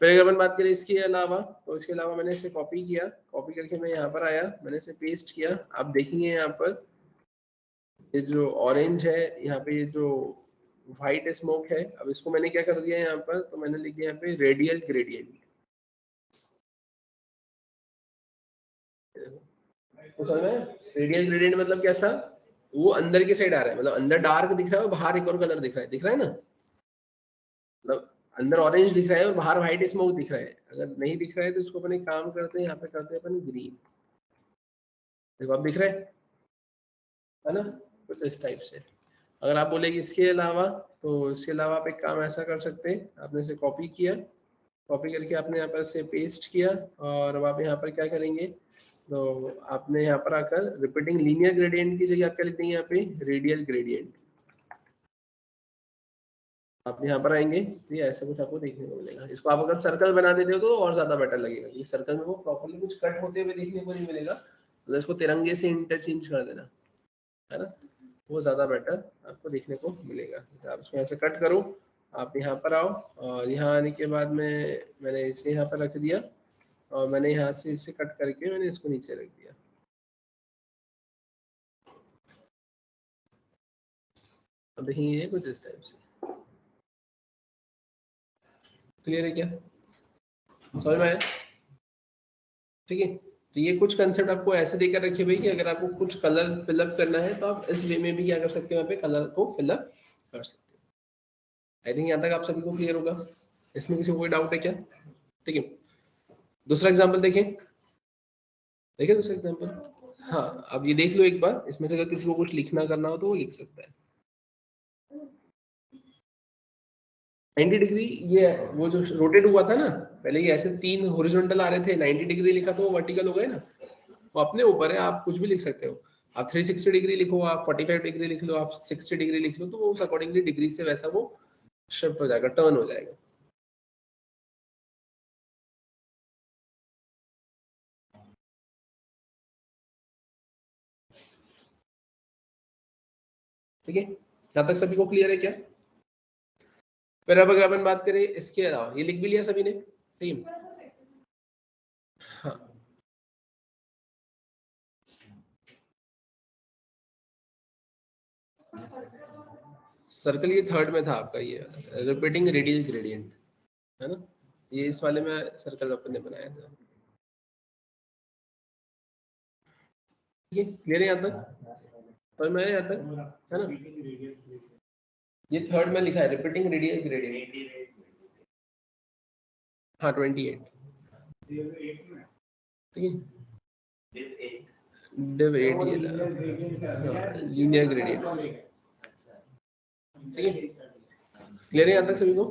Speaker 1: फिर अगर अपन बात करें इसके अलावा, तो इसके अलावा मैंने इसे कॉपी किया, कॉपी करके मैं यहाँ पर आया, मैंने इसे पेस्ट किया। आप देखेंगे यहाँ पर ये जो ऑरेंज है, यहाँ पे ये जो व्हाइट स्मोक है, अब इसको मैंने क्या कर दिया यहाँ पर, तो मैंने लिख दिया यहाँ पे रेडियल ग्रेडियंट। तो समझ में, रेडियल ग्रेडियंट मतलब कैसा, वो अंदर की साइड आ रहा है, मतलब अंदर डार्क दिख रहा है और बाहर एक और कलर दिख रहा है, दिख रहा है ना। मतलब अंदर ऑरेंज दिख रहा है और बाहर व्हाइट स्मोक दिख रहा है। अगर नहीं दिख रहा है तो इसको अपन एक काम करते हैं, यहाँ पे करते हैं अपन ग्रीन। देखो अब दिख रहा है ना, कुछ इस टाइप से। अगर आप बोलेगी इसके अलावा, तो इसके अलावा आप एक काम ऐसा कर सकते हैं, आपने इसे कॉपी किया, कॉपी करके आपने यहाँ पर से पेस्ट किया, और अब आप यहाँ पर क्या करेंगे, तो आपने यहाँ पर आकर रिपीटिंग लीनियर ग्रेडियंट की जगह आप क्या लिख देंगे, यहाँ पे रेडियल ग्रेडियंट। आप यहाँ पर आएंगे तो ये ऐसा कुछ आपको देखने को मिलेगा। इसको आप अगर सर्कल बना देते हो तो और ज्यादा बेटर लगेगा, क्योंकि सर्कल में वो प्रॉपर्ली कुछ कट होते हुए देखने को नहीं मिलेगा। तो इसको तिरंगे से इंटरचेंज कर देना, है ना, वो ज़्यादा बेटर आपको देखने को मिलेगा। तो आप इसको ऐसे कट करो, आप यहाँ पर आओ, और यहाँ आने के बाद में मैंने इसे यहाँ पर रख दिया, और मैंने यहाँ से इसे कट करके मैंने इसको नीचे रख दिया। अब देखिए ये कुछ इस टाइप से, क्लियर है क्या, समझ में आया? ठीक है, तो ये कुछ कंसेप्ट आपको ऐसे देकर रखिए भाई कि अगर आपको कुछ कलर फिलअप करना है तो आप इस वे में भी क्या कर सकते हो, यहाँ पे कलर को फिलअप कर सकते हो। आई थिंक यहाँ तक आप सभी को क्लियर होगा, इसमें किसी को कोई डाउट है क्या? ठीक है, दूसरा एग्जाम्पल देखें, देखिए दूसरा एग्जाम्पल। हाँ, अब ये देख लो एक बार, इसमें से अगर किसी को कुछ लिखना करना हो तो वो लिख सकता है। 90 डिग्री, ये वो जो रोटेट हुआ था ना, पहले ये ऐसे 3 हॉरिजॉन्टल आ रहे थे, 90 डिग्री लिखा तो वो वर्टिकल हो गए ना, वो अपने ऊपर है, आप कुछ भी लिख सकते हो। आप 360 डिग्री लिखो, आप 45 डिग्री लिख लो, आप 60 डिग्री लिख लो, तो वो उस अकॉर्डिंगली डिग्री से वैसा वो शिफ्ट हो जाएगा, टर्न हो जाएगा। ठीक है, यहाँ तक सभी को क्लियर है क्या? फिर अब अगर अपन बात करें इसके अलावा, ये लिख भी लिया सभी ने? ठीक है, हाँ, सर्कल ये थर्ड में था आपका, ये रिपीटिंग रेडियल ग्रेडियंट है ना, ये इस वाले में सर्कल अपन ने बनाया था। ठीक है, क्लियर है यहाँ तक, समझ में आया यहाँ तक, है ना? ये थर्ड में लिखा है रिपीटिंग रेडियल ग्रेडियंट, हाँ 28। ठीक है, डिव 8 ये लीनियर ग्रेडियंट। ठीक है, क्लियर है यहाँ तक सभी को,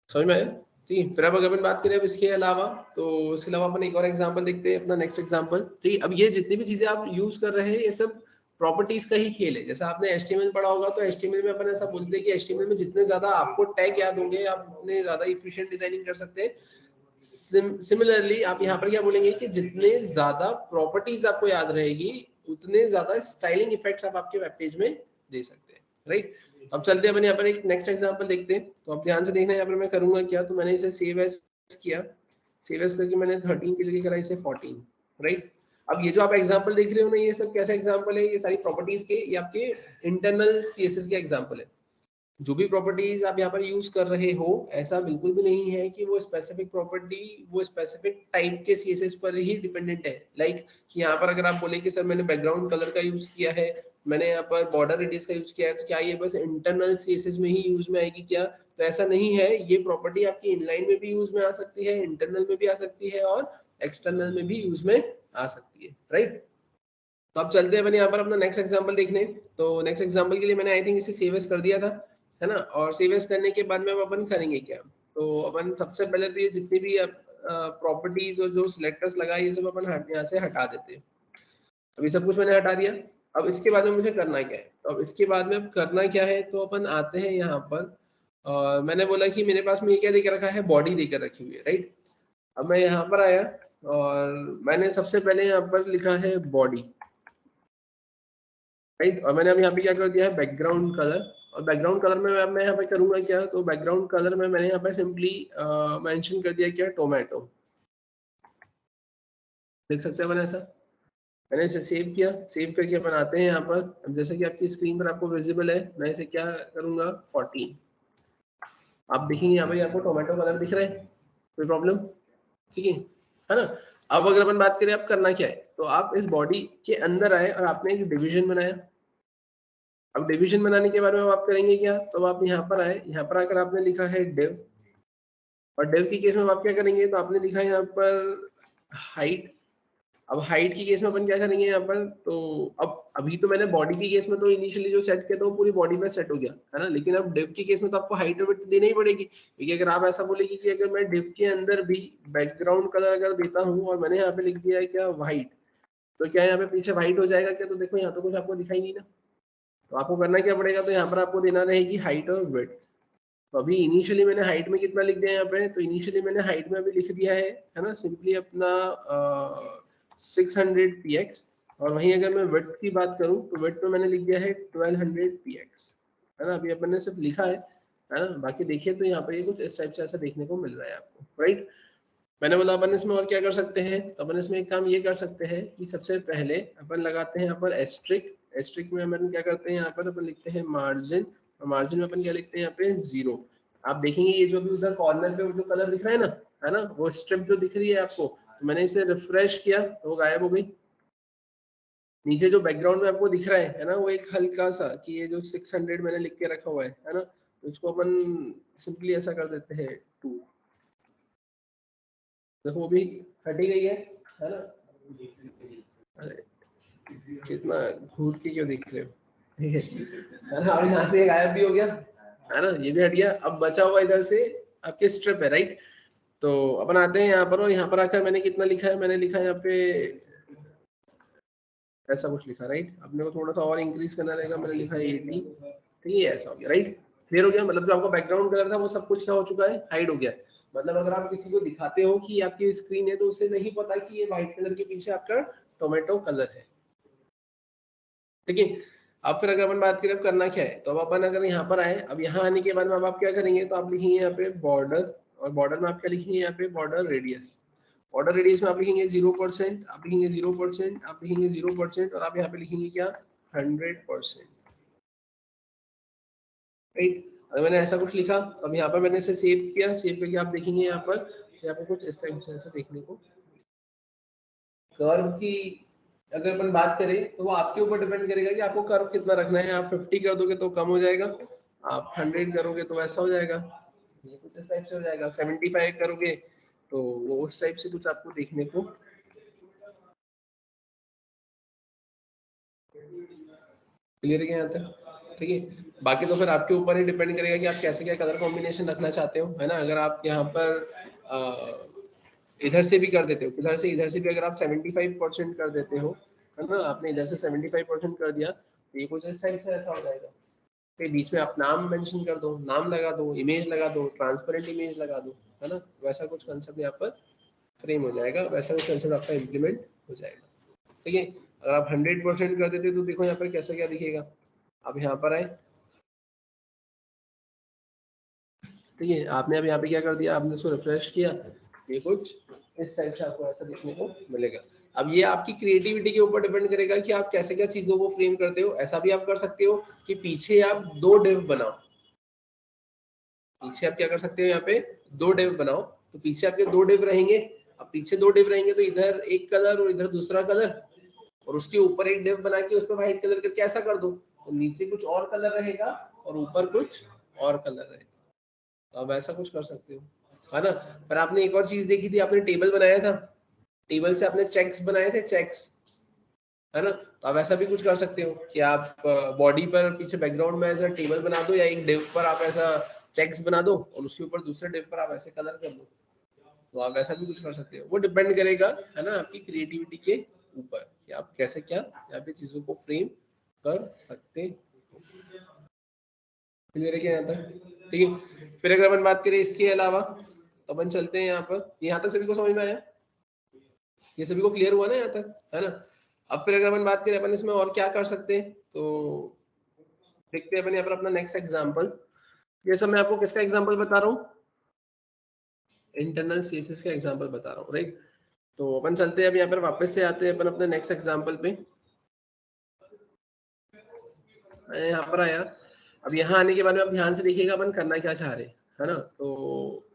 Speaker 1: समझ में आया? ठीक है, फिर अब अगर अपन बात करें अब इसके अलावा, तो इसके अलावा अपन एक और एग्जांपल देखते हैं, अपना नेक्स्ट एग्जांपल। ठीक है, अब ये जितनी भी चीजें आप यूज कर रहे हैं ये सब प्रॉपर्टीज का ही खेल है। जैसा आपने HTML पढ़ा होगा, तो HTML में अपन ऐसा बोलते हैं कि HTML में जितने ज्यादा आपको टैग याद होंगे आप उतने ज्यादा इफिशिएंट डिजाइनिंग कर सकते हैं। सिमिलरली आप यहाँ पर क्या बोलेंगे कि जितने ज्यादा प्रॉपर्टीज आपको याद रहेगी उतने ज्यादा स्टाइलिंग इफेक्ट्स आप आपके वेब पेज में दे सकते हैं, राइट? अब चलते हैं अपन यहाँ पर एक नेक्स्ट एग्जांपल देखते हैं। तो आप ध्यान से देखना, यहाँ पर मैं करूंगा क्या, तो मैंने इसे सेव एज किया, सेव एज करके मैंने 13 की जगह करा इसे 14, राइट? अब ये जो आप एग्जांपल देख रहे हो ना, ये सब कैसा एग्जांपल है, ये सारी प्रॉपर्टीज के, ये आपके इंटरनल CSS के एग्जांपल है। जो भी प्रॉपर्टीज आप यहाँ पर यूज कर रहे हो, ऐसा बिल्कुल भी नहीं है कि वो स्पेसिफिक प्रॉपर्टी वो स्पेसिफिक टाइप के CSS पर ही डिपेंडेंट है। लाइक कि यहाँ पर अगर आप बोले कि सर मैंने बैकग्राउंड कलर का यूज किया है, मैंने यहाँ पर बॉर्डर रेडियस का यूज किया है, तो क्या ये बस इंटरनल CSS में ही यूज में आएगी क्या? तो ऐसा नहीं है, ये प्रॉपर्टी आपकी इनलाइन में भी यूज में आ सकती है, इंटरनल में भी आ सकती है और एक्सटर्नल में भी यूज में आ सकती है, राइट? तो अब चलते हैं अपन यहाँ पर अपना नेक्स्ट एग्जांपल देखने। तो नेक्स्ट एग्जांपल के लिए मैंने आई थिंक इसे सेव एज कर दिया था, है ना? और सेव एज करने के बाद में अब अपन करेंगे क्या, तो अपन सबसे पहले तो ये जितनी भी प्रॉपर्टीज और जो सिलेक्टर्स लगाए ये सब अपन यहाँ से हटा देते हैं। अभी सब कुछ मैंने हटा दिया। अब इसके बाद में मुझे करना क्या है, तो अब इसके बाद में अब करना क्या है, तो अपन आते हैं यहाँ पर, और मैंने बोला कि मेरे पास में ये क्या देकर रखा है, बॉडी देकर रखी हुई है, राइट? अब मैं यहाँ पर आया और मैंने सबसे पहले यहाँ पर लिखा है बॉडी, राइट? और मैंने अब यहाँ पे क्या कर दिया है, बैकग्राउंड कलर। और बैकग्राउंड कलर में अब मैं यहाँ पे करूंगा क्या, तो बैकग्राउंड कलर में मैंने यहाँ पे सिंपली मेंशन कर दिया क्या, टोमेटो। देख सकते हैं अपन ऐसा, मैंने इसे सेव किया, सेव करके अपन आते हैं यहाँ पर। अब जैसे कि आपकी स्क्रीन पर आपको विजिबल है, मैं इसे क्या करूंगा, 14। आप देखेंगे यहाँ पे आपको टोमेटो कलर दिख रहा है, कोई प्रॉब्लम? ठीक है ना? अब अगर अपन बात करें अब करना क्या है, तो आप इस बॉडी के अंदर आए और आपने एक डिवीजन बनाया। अब डिवीजन बनाने के बारे में आप करेंगे क्या, तो आप यहाँ पर आए, यहाँ पर आकर आपने लिखा है डिव, और डिव की केस में आप क्या करेंगे, तो आपने लिखा है यहाँ पर हाइट। अब हाइट की केस में अपन क्या करेंगे यहाँ पर, तो अब अभी तो मैंने बॉडी की केस में तो इनिशियली जो सेट किया था वो पूरी बॉडी में सेट हो गया है ना, लेकिन अब डिव की केस में तो आपको हाइट और विड्थ देनी ही पड़ेगी, क्योंकि अगर आप ऐसा बोलेगी कि अगर मैं डिव के अंदर भी बैकग्राउंड कलर अगर देता हूँ और मैंने यहाँ पे लिख दिया है क्या, व्हाइट, तो क्या यहाँ पे पीछे व्हाइट हो जाएगा क्या? तो देखो यहाँ तो कुछ आपको दिखाई नहीं ना, तो आपको करना क्या पड़ेगा, तो यहाँ पर आपको देना रहेगी हाइट और विड्थ। तो अभी इनिशियली मैंने हाइट में कितना लिख दिया यहाँ पे, तो इनिशियली मैंने हाइट में अभी लिख दिया है ना, सिंपली अपना 600 px। और वहीं अगर मैं विड्थ की बात करूँ तो विड्थ में मैंने लिख दिया है 1200 px, है ना? अभी अपन ने सिर्फ लिखा है ना, बाकी देखिए तो यहाँ पर ये कुछ इस टाइप से ऐसा देखने को मिल रहा है आपको, राइट? मैंने बोला अपन इसमें और क्या कर सकते हैं, तो अपन इसमें एक काम ये कर सकते हैं कि सबसे पहले अपन लगाते हैं यहाँ पर एस्ट्रिक, एस्ट्रिक में अपन क्या करते हैं, यहाँ पर अपन लिखते हैं मार्जिन, और मार्जिन में अपन क्या लिखते हैं यहाँ पे 0। आप देखेंगे ये जो भी उधर कॉर्नर पे जो कलर दिख रहा है ना, वो स्ट्रिप जो दिख रही है आपको, तो मैंने इसे रिफ्रेश किया तो वो गायब हो गई। नीचे जो बैकग्राउंड में आपको दिख रहा है ना, वो एक हल्का सा कि ये जो 600 मैंने लिख के रखा हुआ है ना, तो इसको अपन सिंपली ऐसा कर देते हैं 2। देखो वो भी हटी गई है ना। अरे कितना घूर के क्यों दिख रहे हो, ठीक है ना। अब यहाँ से गायब भी हो गया है ना, ये भी हट गया। अब बचा हुआ इधर से आपके स्ट्रिप है, राइट। तो अपन आते हैं यहाँ पर, और यहाँ पर आकर मैंने कितना लिखा है, मैंने लिखा है यहाँ पे ऐसा कुछ लिखा, राइट। अपने को थोड़ा सा और इंक्रीज करना रहेगा, मैंने लिखा है 80, ठीक है, ऐसा हो गया, राइट। क्लियर हो गया। मतलब जो आपका बैकग्राउंड कलर था वो सब कुछ क्या हो चुका है, हाइड हो गया। मतलब अगर आप किसी को दिखाते हो कि आपकी स्क्रीन है, तो उसे नहीं पता कि ये व्हाइट कलर के पीछे आपका टोमेटो कलर है, ठीक है। अब फिर अगर अपन बात करें अब करना क्या है, तो अब अपन अगर यहाँ पर आए, अब यहाँ आने के बाद में अब आप क्या करेंगे, तो आप लिखेंगे यहाँ पे बॉर्डर, और बॉर्डर में आप क्या लिखेंगे यहाँ पे बॉर्डर रेडियस। ऑर्डर रेडियस में आप लिखेंगे 0%, आप लिखेंगे 0%, आप लिखेंगे 0%, और आप यहाँ पे लिखेंगे क्या 100%, राइट। अगर मैंने ऐसा कुछ लिखा, अब यहाँ पर मैंने इसे सेव किया, सेव करके आप देखेंगे यहाँ पर कुछ इस टाइप से ऐसा देखने को। कर्व की अगर अपन बात करें तो वो आपके ऊपर डिपेंड करेगा कि आपको कर्व कितना रखना है। आप 50 कर दोगे तो कम हो जाएगा, आप 100 करोगे तो वैसा हो जाएगा, ये कुछ इस टाइप से हो जाएगा। 75 करोगे तो वो उस टाइप से कुछ आपको देखने को। क्लियर है यहाँ तक, ठीक है। बाकी तो फिर आपके ऊपर ही डिपेंड करेगा कि आप कैसे क्या कलर कॉम्बिनेशन रखना चाहते हो, है ना। अगर आप यहाँ पर इधर से भी कर देते हो, इधर से भी अगर आप 75% कर देते हो, है ना, आपने इधर से 75% कर दिया, तो ये कुछ इस टाइप से ऐसा हो जाएगा। फिर बीच में आप नाम मेंशन कर दो, नाम लगा दो, इमेज लगा दो, ट्रांसपेरेंट इमेज लगा दो, है ना। वैसा कुछ कंसेप्ट यहाँ पर फ्रेम हो जाएगा, वैसा कुछ कंसेप्ट आपका इम्प्लीमेंट हो जाएगा, ठीक है। अगर आप 100% कर देते तो देखो यहाँ पर कैसा क्या दिखेगा। अब यहाँ पर आए, ठीक है, आपने अब यहाँ पे क्या कर दिया, आपने इसको रिफ्रेश किया, ये कुछ इस टाइप से आपको ऐसा देखने को मिलेगा। अब ये आपकी क्रिएटिविटी के ऊपर डिपेंड करेगा कि आप कैसे क्या चीजों को फ्रेम करते हो। ऐसा भी आप कर सकते हो कि पीछे आप 2 डिव बनाओ, पीछे आप क्या कर सकते हो, यहाँ पे 2 डिव बनाओ, तो पीछे आपके 2 डिव रहेंगे। अब पीछे 2 डिव रहेंगे तो इधर एक कलर और इधर दूसरा कलर, और उसके ऊपर एक डिव बना के उस पर व्हाइट कलर करके ऐसा कर दो, तो नीचे कुछ और कलर रहेगा और ऊपर कुछ और कलर रहेगा। तो आप ऐसा कुछ कर सकते हो, है ना। पर आपने एक और चीज देखी थी, आपने टेबल बनाया था, टेबल से आपने चेक्स बनाए थे, चेक्स, है ना। तो आप ऐसा भी कुछ कर सकते हो कि आप बॉडी पर पीछे बैकग्राउंड में ऐसा टेबल बना दो, या एक डिव पर आप ऐसा चेक्स बना दो और उसके ऊपर दूसरे डिव पर आप ऐसे कलर कर दो। तो आप ऐसा भी कुछ कर सकते हो, वो डिपेंड करेगा, है ना, आपकी क्रिएटिविटी के ऊपर कि आप कैसे क्या यहाँ पे चीजों को फ्रेम कर सकते हो। क्लियर है क्या यहाँ तक, ठीक है। फिर अगर अपन बात करें इसके अलावा, तो अपन चलते हैं यहाँ पर। यहाँ तक सभी को समझ में आया, ये सभी को क्लियर हुआ ना यहाँ तक, है ना। अब फिर अगर अपन बात करें अपन इसमें और क्या कर सकते हैं, तो देखते हैं अपन यहाँ पर अपना नेक्स्ट एग्जाम्पल। ये सब मैं आपको किसका एग्जाम्पल बता रहा हूँ, इंटरनल सीएसएस का एग्जाम्पल बता रहा हूँ, राइट। तो अपन चलते हैं अब यहाँ पर, वापस से आते हैं अपन अपने नेक्स्ट एग्जाम्पल पे। मैं यहाँ पर आया, अब यहाँ आने के बाद में आप ध्यान से देखिएगा अपन करना क्या चाह रहे हैं, है ना। तो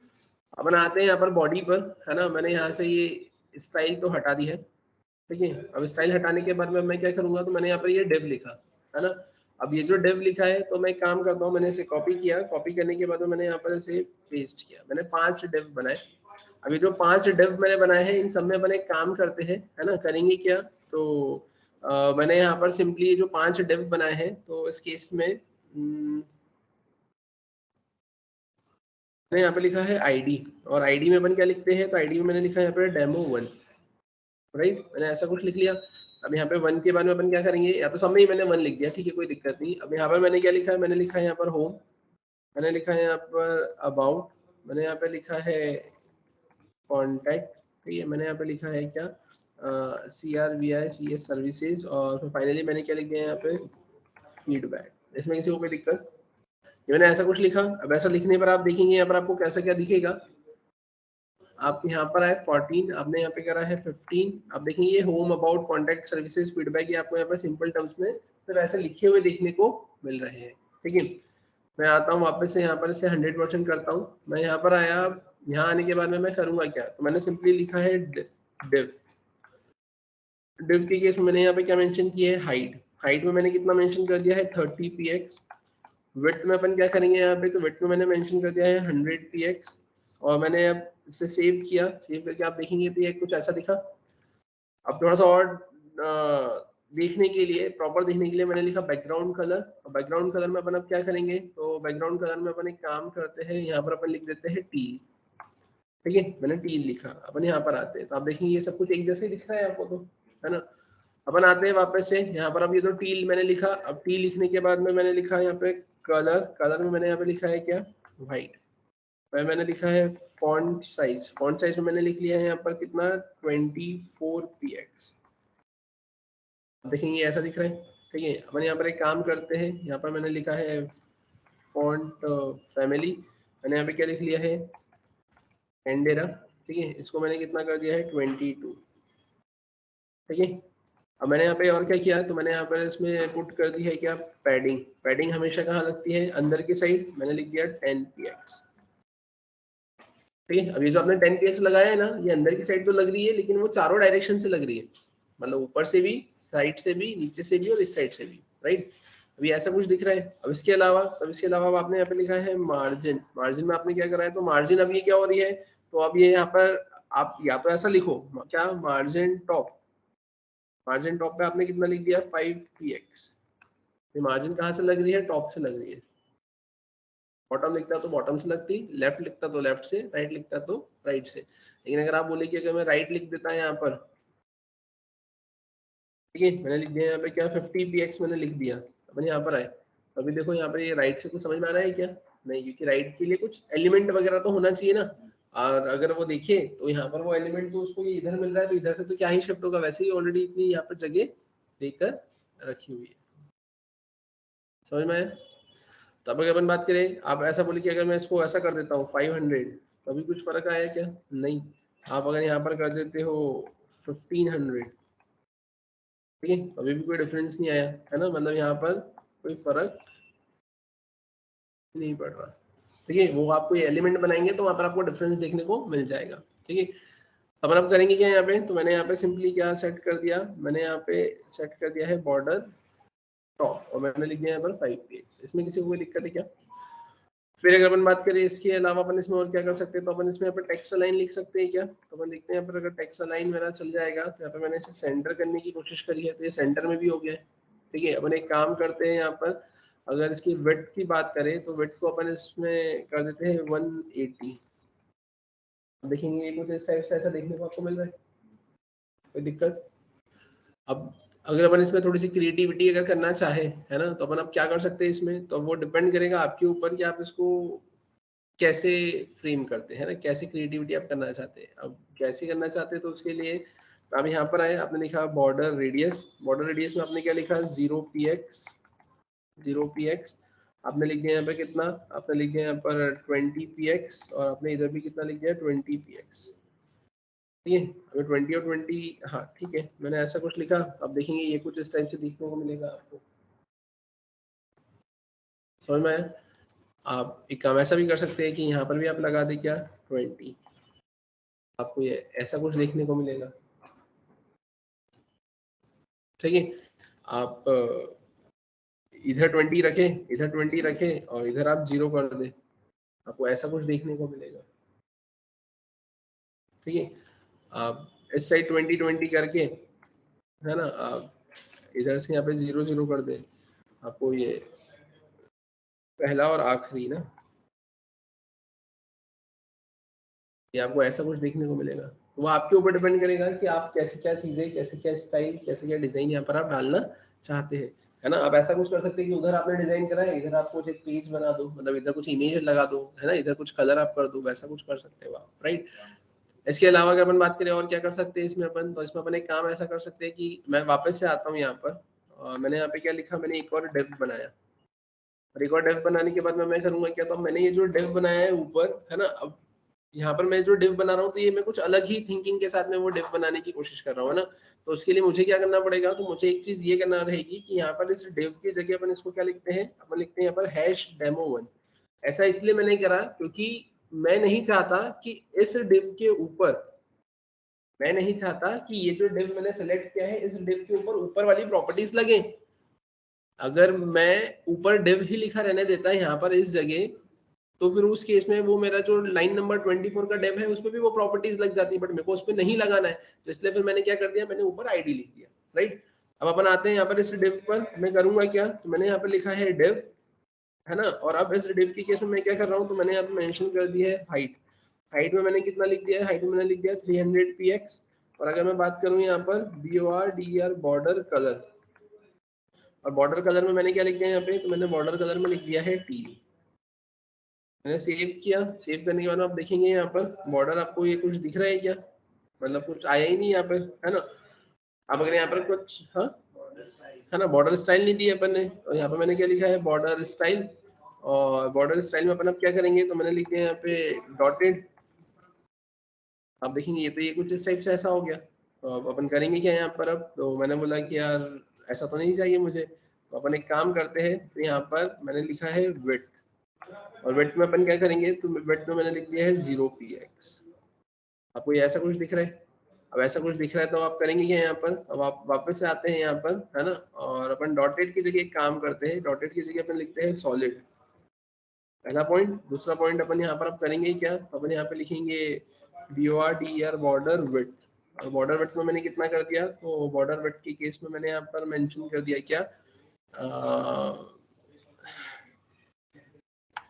Speaker 1: अपन आते हैं यहाँ पर बॉडी पर, है ना। मैंने यहाँ से ये स्टाइल तो हटा दी है, ठीक है। अब स्टाइल हटाने के बाद में मैं क्या करूंगा, तो मैंने यहाँ पर ये डिव लिखा, है ना। अब ये जो डिव लिखा है, तो मैं एक काम करता हूँ, मैंने इसे कॉपी किया, कॉपी करने के बाद में मैंने यहाँ पर इसे पेस्ट किया, मैंने 5 डिव बनाए। अब ये जो 5 डिव मैंने बनाए हैं, इन सब में अपन एक काम करते हैं, है ना, करेंगे क्या। तो मैंने यहाँ पर सिंपली ये जो 5 डिव बनाए हैं, तो इस केस में मैंने यहाँ पे लिखा है आईडी, और आईडी में अपन क्या लिखते हैं, तो आईडी में मैंने लिखा है यहाँ पे डेमो1, राइट। मैंने ऐसा कुछ लिख लिया। अब यहाँ पे 1 के बाद में अपन क्या करेंगे, या तो सब में ही मैंने 1 लिख दिया, ठीक है, कोई दिक्कत नहीं। अब यहाँ पर मैंने क्या लिखा है, मैंने लिखा है यहाँ पर होम, मैंने लिखा है यहाँ पर अबाउट, मैंने यहाँ पे लिखा है कॉन्टैक्ट, ठीक है, मैंने यहाँ पे लिखा है क्या CRVI CS सर्विसेज, और फिर फाइनली मैंने क्या लिख दिया यहाँ पे फीडबैक। इसमें किसी को कोई दिक्कत, ये मैंने ऐसा कुछ लिखा। अब ऐसा लिखने पर आप देखेंगे यहाँ पर आपको कैसा क्या दिखेगा, आप यहाँ पर आए 14, आपने यहाँ पे करा है 15। आप देखेंगे ये home, about, contact, services, feedback, ये आपको यहाँ पर सिंपल टर्म्स में सिर्फ ऐसे लिखे हुए देखने को मिल रहे हैं। ठीक है, मैं आता हूँ वापस से यहाँ पर इसे 100% करता हूँ। मैं यहाँ पर आया, यहाँ आने के बाद में मैं करूँगा क्या, तो मैंने सिंपली लिखा है div। div के केस में मैंने यहाँ पे क्या मेंशन किया है, हाइट। हाइट में मैंने कितना मेंशन कर दिया है 30 px। विड्थ में अपन क्या करेंगे यहाँ पे, तो विड्थ में मैंने मेंशन कर दिया है 100 px। और मैंने अब इसे सेव किया, सेव करके आप देखेंगे तो ये कुछ ऐसा दिखा। अब थोड़ा सा और देखने के लिए, प्रॉपर देखने के लिए मैंने लिखा बैकग्राउंड कलर। बैकग्राउंड कलर में अपन अब क्या करेंगे, तो बैकग्राउंड कलर में अपन एक काम करते हैं, यहाँ पर अपन लिख देते हैं टील। ठीक है, मैंने टील लिखा। अपन यहाँ पर आते हैं तो आप देखेंगे ये सब कुछ एक जैसे दिख रहा है आपको, तो है ना। अपन आते हैं वापस से यहाँ पर, अब ये तो टील मैंने लिखा। अब टील लिखने के बाद में मैंने लिखा यहाँ पे कलर। कलर में मैंने यहाँ पे लिखा है क्या, व्हाइट। मैंने लिखा है फॉन्ट साइज। फॉन्ट साइज में मैंने लिख लिया है यहाँ पर कितना, 24 px। देखेंगे ऐसा दिख रहा है। ठीक है, अपन यहाँ पर एक काम करते हैं, यहाँ पर मैंने लिखा है फॉन्ट फैमिली। मैंने यहाँ पे क्या लिख लिया है, कैंडेरा। ठीक है, इसको मैंने कितना कर दिया है 22। ठीक है, अब मैंने यहाँ पे और क्या किया, तो मैंने यहाँ पर इसमें पुट कर दी है क्या, पैडिंग। पैडिंग हमेशा कहाँ लगती है, अंदर की साइड। मैंने लिख दिया 10 px। ठीक है, अब ये जो आपने 10 px लगाया है ना, ये अंदर की साइड तो लग रही है, लेकिन वो चारों डायरेक्शन से लग रही है। मतलब ऊपर से भी, साइड से भी, नीचे से भी और इस साइड से भी, राइट। अभी ऐसा कुछ दिख रहा है। अब इसके अलावा, अब आपने यहाँ पे लिखा है मार्जिन। मार्जिन में आपने क्या करा है, तो मार्जिन अब ये क्या हो रही है, तो अब ये यहाँ पर आप या तो ऐसा लिखो क्या, मार्जिन टॉप। मार्जिन टॉप पे आपने कितना लिख दिया, 5 px। मार्जिन कहाँ से लग रही है, टॉप से लग रही है। बॉटम लिखता तो बॉटम से लगती, लेफ्ट लिखता तो लेफ्ट से, राइट लिखता तो राइट से। लेकिन अगर आप बोले कि अगर मैं राइट लिख देता यहाँ पर, ठीक है, मैंने लिख दिया यहाँ पे क्या, 50 px मैंने लिख दिया। अपन यहाँ पर आए, अभी देखो यहाँ पर ये राइट से कुछ समझ में आ रहा है क्या, नहीं, क्योंकि राइट के लिए कुछ एलिमेंट वगैरह तो होना चाहिए ना। और अगर वो देखिए तो यहाँ पर वो एलिमेंट तो उसको ये इधर मिल रहा है, तो इधर से तो क्या ही शिफ्ट होगा, वैसे ही ऑलरेडी इतनी यहाँ पर जगह देकर रखी हुई है। समझ में आया। तो अब अगर अपन बात करें, आप ऐसा बोले कि अगर मैं इसको ऐसा कर देता हूँ 500, तो अभी कुछ फर्क आया क्या, नहीं। आप अगर यहाँ पर कर देते हो 1500, ठीक है, अभी भी कोई डिफरेंस नहीं आया, है ना। मतलब यहाँ पर कोई फर्क नहीं पड़ रहा। ठीक है, वो आप कोई एलिमेंट बनाएंगे तो वहाँ पर आपको डिफरेंस देखने को मिल जाएगा। ठीक है, अब आप करेंगे क्या यहाँ पे, तो मैंने यहाँ पे सिंपली क्या सेट कर दिया, मैंने यहाँ पे सेट कर दिया है बॉर्डर टॉप, और मैंने लिख दिया यहाँ पर 5 px। इसमें किसी को कोई दिक्कत है क्या। फिर अगर अपन बात करें इसके अलावा, अपन इसमें और क्या कर सकते हैं, तो अपन इसमें यहाँ पर टेक्स्ट अलाइन लिख सकते हैं क्या। तो अपन लिखते हैं यहाँ पर, अगर टेक्स्ट अलाइन मेरा चल जाएगा, तो यहाँ पर मैंने इसे सेंटर करने की कोशिश करी है, तो ये सेंटर में भी हो गया है। ठीक है, अपन एक काम करते हैं यहाँ पर, अगर इसकी विड्थ की बात करें, तो विड्थ को अपन इसमें कर देते हैं 180। देखेंगे कुछ इस टाइप से ऐसा देखने को आपको मिल रहा है, कोई दिक्कत। अब अगर अपन इसमें थोड़ी सी क्रिएटिविटी अगर करना चाहे, है ना, तो अपन अब क्या कर सकते हैं इसमें, तो वो डिपेंड करेगा आपके ऊपर कि आप इसको कैसे फ्रेम करते हैं ना, कैसे क्रिएटिविटी आप करना चाहते हैं। अब कैसे करना चाहते हैं, तो उसके लिए आप यहाँ पर आए, आपने लिखा बॉर्डर रेडियस। बॉर्डर रेडियस में आपने क्या लिखा, 0 px। आपने लिख दिया यहाँ पर कितना, आपने लिख दिया यहाँ पर 20 px, और आपने इधर भी कितना लिख दिया 20 px। ठीक है, अगर 20 और 20, हाँ ठीक है, मैंने ऐसा कुछ लिखा। अब देखेंगे ये कुछ इस टाइप से देखने को मिलेगा आपको, समझ में आया। आप एक काम ऐसा भी कर सकते हैं कि यहाँ पर भी आप लगा दें क्या 20, आपको ये ऐसा कुछ देखने को मिलेगा। ठीक है, आप इधर 20 रखें, इधर 20 रखें, और इधर आप 0 कर दें, आपको ऐसा कुछ देखने को मिलेगा। ठीक है, आप इस साइड 20 करके, है ना, आप इधर से यहाँ पे 0 कर दें, आपको ये पहला और आखिरी ना, ये आपको ऐसा कुछ देखने को मिलेगा। तो वो आपके ऊपर डिपेंड करेगा कि आप कैसे क्या चीजें, कैसे क्या स्टाइल, कैसे क्या डिजाइन यहाँ पर आप डालना चाहते हैं, है ना। आप ऐसा कुछ कर सकते हैं कि उधर आपने डिजाइन करा है, इधर आप कुछ एक पेज बना दो, मतलब इधर कुछ इमेज लगा दो, है ना, इधर कुछ कलर आप कर दो, वैसा कुछ कर सकते हो आप, राइट। इसके अलावा अगर अपन बात करें और क्या कर सकते हैं इसमें अपन, तो इसमें अपन एक काम ऐसा कर सकते हैं कि मैं वापस से आता हूँ यहाँ पर, और मैंने यहाँ पे क्या लिखा, मैंने एक और डेव बनाया। और एक और डेव बनाने के बाद में मैं करूंगा क्या, तो मैंने ये जो डेव बनाया है ऊपर, है ना, अब यहाँ पर मैं जो डिव बना रहा हूँ तो ये मैं कुछ अलग ही थिंकिंग के साथ में वो डिव बनाने की कोशिश कर रहा हूँ, है ना। तो उसके लिए मुझे क्या करना पड़ेगा, तो मुझे एक चीज ये करना रहेगी कि यहाँ पर इस डिव की जगह अपन इसको क्या लिखते हैं, अपन लिखते हैं यहाँ पर हैश डेमो1। ऐसा इसलिए मैंने करा क्योंकि मैं नहीं चाहता कि इस डिव के ऊपर, मैं नहीं चाहता कि ये जो डिव मैंने सेलेक्ट किया है इस डिव के ऊपर ऊपर वाली प्रॉपर्टीज लगे। अगर मैं ऊपर डिव ही लिखा रहने देता है यहाँ पर इस जगह, तो फिर उस केस में वो मेरा जो लाइन नंबर 24 का डिव है उसमें भी वो प्रॉपर्टीज लग जाती है, बट मेरे को उस पर नहीं लगाना है। तो इसलिए फिर मैंने क्या कर दिया, मैंने ऊपर आईडी लिख दिया, राइट। अब अपन आते हैं यहाँ पर इस डिव पर, मैं करूंगा क्या, तो मैंने यहाँ पर लिखा है डिव, है ना। और अब इस डिव के केस में मैं क्या कर रहा हूँ, तो मैंने यहाँ पे मेंशन कर दिया है हाइट। हाइट में मैंने कितना लिख दिया है, हाइट में मैंने लिख दिया 300 px। और अगर मैं बात करूँ यहाँ पर BORDER बॉर्डर कलर, और बॉर्डर कलर में मैंने क्या लिख दिया यहाँ पे, तो मैंने बॉर्डर कलर में लिख दिया है टील। मैंने सेव किया, सेव करने के बाद आप देखेंगे यहाँ पर बॉर्डर, आपको ये कुछ दिख रहा है क्या, मतलब कुछ आया ही नहीं यहाँ पर, है ना। अब अगर यहाँ पर कुछ, हाँ, है ना, बॉर्डर स्टाइल नहीं दी अपन ने, और यहाँ पे मैंने क्या लिखा है, बॉर्डर स्टाइल। और बॉर्डर स्टाइल में अपन अब क्या करेंगे, तो मैंने लिख दिया यहाँ पे डॉटेड। आप देखेंगे ये तो ये कुछ इस टाइप से ऐसा हो गया। तो अब अपन करेंगे क्या यहाँ पर, अब तो मैंने बोला कि यार ऐसा तो नहीं चाहिए मुझे, तो अपन एक काम करते हैं, तो यहाँ पर मैंने लिखा है विड्थ, और वेट में अपन क्या करेंगे, तो वेट में मैंने लिख दिया है 0px। आपको ये ऐसा कुछ दिख रहा है, अब ऐसा कुछ दिख रहा है तो आप करेंगे क्या यहाँ पर, अब आप वापस से आते हैं यहाँ पर, है ना, और अपन डॉटेड की जगह एक काम करते हैं, डॉटेड की जगह अपन लिखते हैं सॉलिड, पहला पॉइंट। दूसरा पॉइंट अपन यहाँ पर अब करेंगे क्या, अपन यहाँ पे लिखेंगे BORDER बॉर्डर विड्थ। और बॉर्डर विड्थ में मैंने कितना कर दिया, तो बॉर्डर विड्थ के केस में मैंने यहाँ पर मेंशन कर दिया क्या,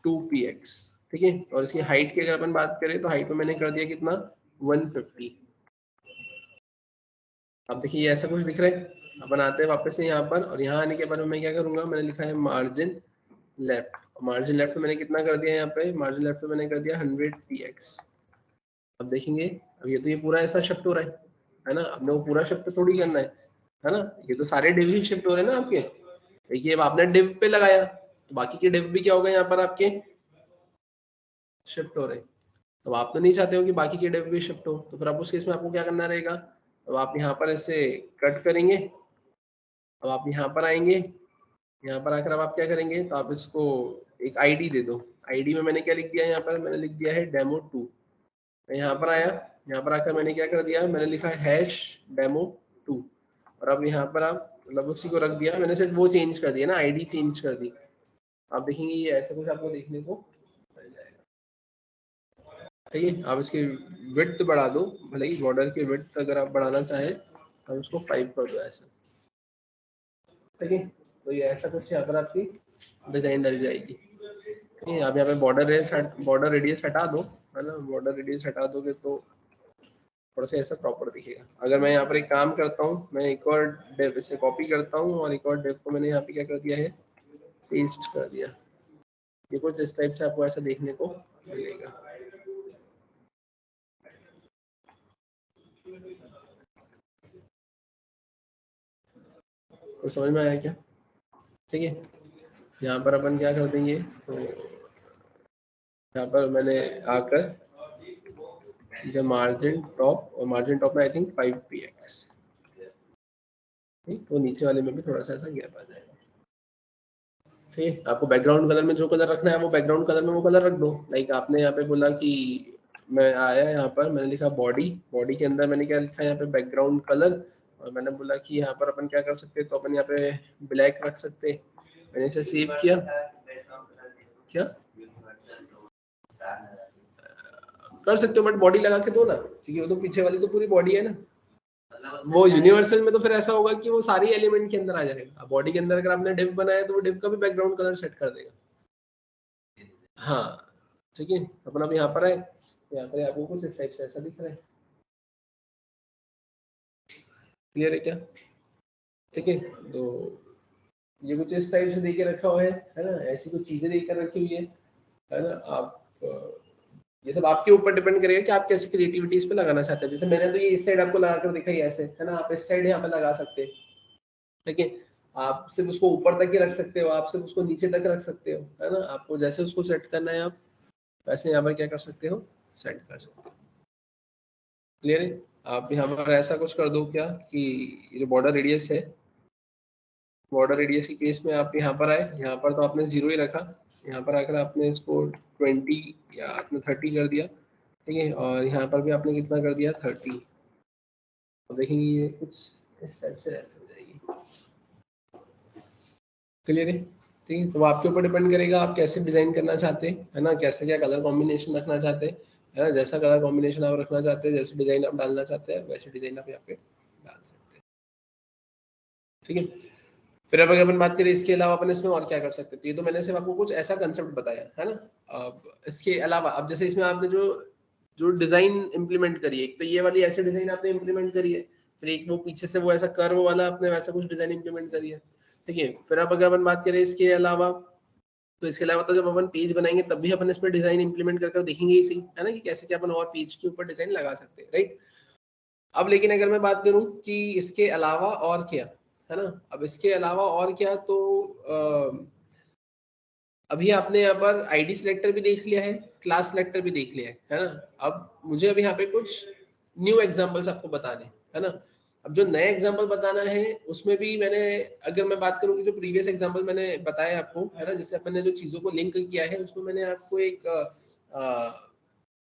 Speaker 1: 2px, ठीक है। और इसकी हाइट की अगर अपन बात करें तो हाइट में मैंने कर दिया कितना, 150। अब देखिए ये ऐसा कुछ दिख रहा है। अपन आते हैं वापस से यहाँ पर, और यहाँ आने के बाद मैं क्या करूंगा, मैंने लिखा है मार्जिन लेफ्ट। मार्जिन लेफ्ट में मैंने कितना कर दिया, यहाँ पे मार्जिन लेफ्ट में मैंने कर दिया 100px। अब देखेंगे, अब ये तो ये पूरा ऐसा शिफ्ट हो रहा है ना, आपने वो पूरा शिफ्ट थोड़ी करना है ना, ये तो सारे डिव ही शिफ्ट हो रहे हैं ना आपके। देखिए अब आपने डिव पे लगाया, तो बाकी के डिव भी क्या हो गए यहाँ पर आपके, शिफ्ट हो रहे हैं। तो आप तो नहीं चाहते हो कि बाकी के डिव भी शिफ्ट हो, तो फिर आप उस केस में आपको क्या करना रहेगा, अब आप यहाँ पर ऐसे कट करेंगे। अब आप यहाँ पर आएंगे, यहाँ पर आकर अब आप क्या करेंगे, तो आप इसको एक आईडी दे दो। आईडी में मैंने क्या लिख दिया, यहाँ पर मैंने लिख दिया है डेमो2। मैं यहाँ पर आया, यहाँ पर आकर मैंने क्या कर दिया, मैंने लिखा हैश डेमो2। और अब यहाँ पर आप मतलब उसी को रख दिया, मैंने सिर्फ वो चेंज कर दिया ना, आईडी चेंज कर दी। आप देखेंगे ये ऐसा कुछ आपको देखने को मिल जाएगा, ठीक है। आप इसकी विड्थ बढ़ा दो, भले ही बॉर्डर की विड्थ अगर आप बढ़ाना चाहें तो उसको 5 कर दो ऐसा, ठीक है। तो ये ऐसा कुछ यहाँ पर आपकी डिजाइन डल जाएगी, ठीक है। आप यहाँ पे बॉर्डर रेडियस हटा दो, है ना, बॉर्डर रेडियस हटा दोगे तो थोड़ा सा ऐसा प्रॉपर दिखेगा। अगर मैं यहाँ पर एक काम करता हूँ, मैं एक और डेव इसे कॉपी करता हूँ, और एक और डेव को मैंने यहाँ पे क्या कर दिया है, पेस्ट कर दिया। ये कुछ इस टाइप से आपको ऐसा देखने को मिलेगा। तो समझ में आया क्या, ठीक है। यहाँ पर अपन क्या कर देंगे, तो यहाँ पर मैंने आकर मार्जिन टॉप, और मार्जिन टॉप में आई थिंक 5px, ठीक। तो नीचे वाले में भी थोड़ा सा ऐसा गैप आ जाएगा, ठीक है। आपको बैकग्राउंड कलर में जो कलर रखना है वो बैकग्राउंड कलर में वो कलर रख दो। लाइक आपने यहाँ पे बोला कि मैं आया यहाँ पर, मैंने लिखा बॉडी, बॉडी के अंदर मैंने क्या लिखा है यहाँ पे बैकग्राउंड कलर, और मैंने बोला कि यहाँ पर अपन क्या कर सकते हैं, तो अपन यहाँ पे ब्लैक रख सकते हैं। मैंने इसे सेव किया, क्या कर सकते हो, बट बॉडी लगा के दो ना, क्योंकि वो तो पीछे वाली तो पूरी बॉडी है ना। वो यूनिवर्सल में तो फिर ऐसा होगा कि वो सारी एलिमेंट के अंदर आ जाएगा। बॉडी के अंदर अगर आपने डिव बनाया तो वो डिव का भी बैकग्राउंड कलर सेट कर देगा, हाँ, ठीक है। अपन अब यहाँ पर है, यहाँ पर आपको कुछ इस टाइप से ऐसा दिख रहा है, क्लियर है क्या, ठीक है। तो ये कुछ इस टाइप से दे के रखा हुआ है ना, ऐसी कुछ चीजें देकर रखी हुई है ना। आप ये सब आपके ऊपर डिपेंड करेगा कि आप कैसे क्रिएटिविटी इस पे लगाना चाहते हैं। जैसे मैंने तो ये इस साइड आपको लगा कर दिखा ही ऐसे, है ना, आप इस साइड यहाँ पे लगा सकते हैं, ठीक है। आप सिर्फ उसको ऊपर तक ही रख सकते हो, आप सिर्फ उसको नीचे तक रख सकते हो, है ना। आपको जैसे उसको सेट करना है आप वैसे यहाँ पर क्या कर सकते हो, सेट कर सकते हैं। क्लियर है? आप यहाँ पर ऐसा कुछ कर दो क्या कि जो बॉर्डर रेडियस है, बॉर्डर रेडियस के केस में आप यहाँ पर आए, यहाँ पर तो आपने 0 ही रखा, यहाँ पर आकर आपने इसको 20 या आपने 30 कर दिया, ठीक है, और यहाँ पर भी आपने कितना कर दिया 30। तो देखेंगे ये कुछ इस टाइप से हो जाएगी। क्लियर है? ठीक है, तो आपके ऊपर डिपेंड करेगा आप कैसे डिजाइन करना चाहते हैं, है ना, कैसे क्या कलर कॉम्बिनेशन रखना चाहते हैं, है ना, जैसा कलर कॉम्बिनेशन आप रखना चाहते हैं, जैसे डिजाइन आप डालना चाहते हैं, वैसे डिजाइन आप यहाँ पे डाल सकते हैं। ठीक है, फिर अब अगर अपन बात करें इसके अलावा अपन इसमें और क्या कर सकते हैं, तो ये तो मैंने सिर्फ आपको कुछ ऐसा कंसेप्ट बताया है ना। अब इसके अलावा अब जैसे इसमें आपने जो जो डिजाइन इंप्लीमेंट करी है, एक तो ये वाली ऐसे डिजाइन आपने इंप्लीमेंट करी है, फिर एक वो पीछे से वो ऐसा कर्व वाला आपने वैसा कुछ डिजाइन इंप्लीमेंट करी है, ठीक है। फिर अब अगर अपन बात करें इसके अलावा, तो इसके अलावा तो जब अपन पेज बनाएंगे तब भी अपन इसमें डिजाइन इंप्लीमेंट करके देखेंगे ही सही, है ना, कि कैसे क्या अपन और पेज के ऊपर डिजाइन लगा सकते हैं, राइट। अब लेकिन अगर मैं बात करूं कि इसके अलावा और क्या, है ना, अब इसके अलावा और क्या, तो अभी आपने यहाँ पर आईडी सिलेक्टर भी देख लिया है, क्लास सिलेक्टर भी देख लिया है ना। अब मुझे अभी यहाँ पे कुछ न्यू एग्जांपल्स आपको बताने, है ना। अब जो नए एग्जांपल बताना है उसमें भी मैंने, अगर मैं बात करूँ कि जो प्रीवियस एग्जांपल मैंने बताया आपको, है ना, जिससे अपन ने जो चीजों को लिंक किया है, उसमें मैंने आपको एक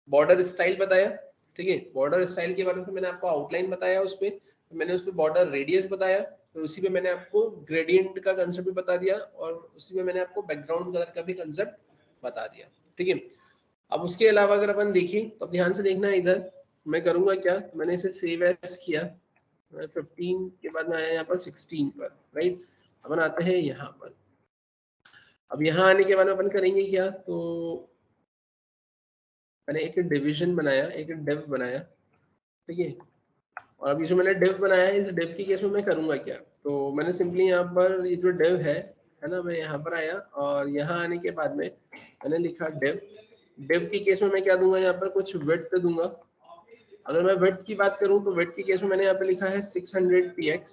Speaker 1: बॉर्डर स्टाइल बताया, ठीक है। बॉर्डर स्टाइल के बारे में मैंने आपको आउटलाइन बताया, उस पर मैंने उस पर बॉर्डर रेडियस बताया, तो उसी पे मैंने आपको ग्रेडियंट का कंसेप्ट भी बता दिया, और उसी में मैंने आपको बैकग्राउंड कलर का भी कंसेप्ट बता दिया, ठीक है। अब उसके अलावा अगर अपन देखें तो अब ध्यान से देखना है, इधर मैं करूंगा क्या, मैंने इसे सेव एज किया, 15 के बाद में आया यहाँ पर 16 पर, राइट। अपन आते हैं यहाँ पर, अब यहाँ आने के बाद अपन करेंगे क्या, तो मैंने एक डिवीजन बनाया, एक डिव बनाया, ठीक है। और अभी जो मैंने डिव बनाया है, इस डिव के केस में मैं करूंगा क्या, तो मैंने सिंपली यहाँ पर ये जो डिव है ना, मैं यहाँ पर आया और यहाँ आने के बाद में मैंने लिखा डिव। डिव के केस में मैं क्या दूंगा, यहाँ पर कुछ विड्थ दूंगा। अगर मैं विड्थ की बात करूँ तो विड्थ के केस में मैंने यहाँ पे लिखा है 600 px,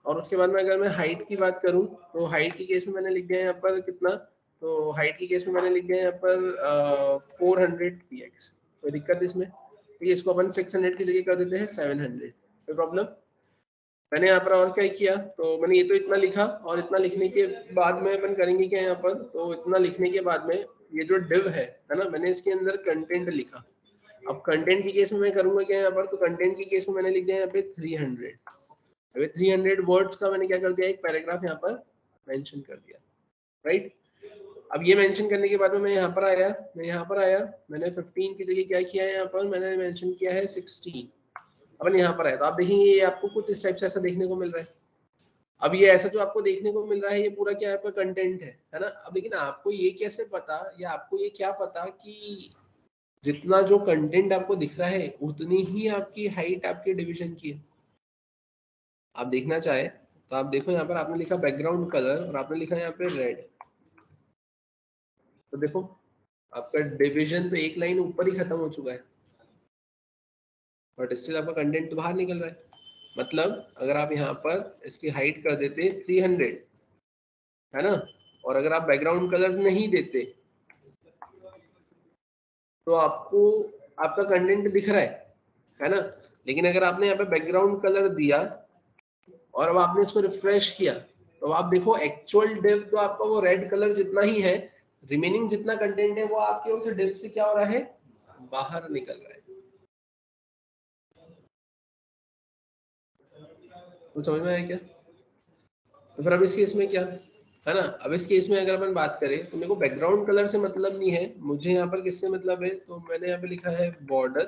Speaker 1: और उसके बाद में अगर मैं हाइट की बात करूँ तो हाइट के केस में मैंने लिख दिया यहाँ पर कितना, तो हाइट के केस में मैंने लिख दिया यहाँ पर 400 px। कोई दिक्कत इसमें, ठीक है, इसको अपन 600 की जगह कर देते हैं 700, कोई प्रॉब्लम। मैंने यहाँ पर और क्या किया, तो मैंने ये तो इतना लिखा, और इतना लिखने के बाद में अपन करेंगे क्या यहाँ पर, तो इतना लिखने के बाद में ये जो डिव है ना, मैंने इसके अंदर कंटेंट लिखा। अब कंटेंट की केस में मैं करूंगा क्या यहाँ पर, तो कंटेंट की केस में मैंने लिख दिया यहाँ पे 300। अभी 300 वर्ड्स का मैंने क्या कर दिया, एक पैराग्राफ यहाँ पर मेंशन कर दिया, राइट। अब ये मेंशन करने के बाद में मैं यहाँ पर आया, मैंने 15 की जगह क्या किया है, यहाँ पर मैंने मेंशन किया है 16। अपन यहाँ पर आए तो आप देखेंगे ये आपको कुछ इस टाइप से ऐसा देखने को मिल रहा है। अब ये ऐसा जो आपको देखने को मिल रहा है, ये पूरा क्या है, कंटेंट है ना। अब लेकिन आपको ये कैसे पता, या आपको ये क्या पता कि जितना जो कंटेंट आपको दिख रहा है उतनी ही आपकी हाइट आपके डिवीजन की है। आप देखना चाहे तो आप देखो, यहाँ पर आपने लिखा बैकग्राउंड कलर और आपने लिखा यहाँ पे रेड, तो देखो आपका डिवीजन तो एक लाइन ऊपर ही खत्म हो चुका है, बट स्टिल आपका कंटेंट तो बाहर निकल रहा है। मतलब अगर आप यहाँ पर इसकी हाइट कर देते 300, है ना, और अगर आप बैकग्राउंड कलर नहीं देते तो आपको आपका कंटेंट दिख रहा है ना। लेकिन अगर आपने यहाँ पे बैकग्राउंड कलर दिया और अब आपने इसको रिफ्रेश किया, तो आप देखो एक्चुअल डिव तो आपका वो रेड कलर जितना ही है, रिमेनिंग जितना कंटेंट है वो आपके उस डिव से क्या हो रहा है, बाहर निकल रहा है। तो समझ में आया क्या? तो फिर अब इस केस में क्या है ना, अब इस केस में अगर अपन बात करें तो मेरे को बैकग्राउंड कलर से मतलब नहीं है, मुझे यहाँ पर किससे मतलब है, तो मैंने यहाँ पे लिखा है बॉर्डर,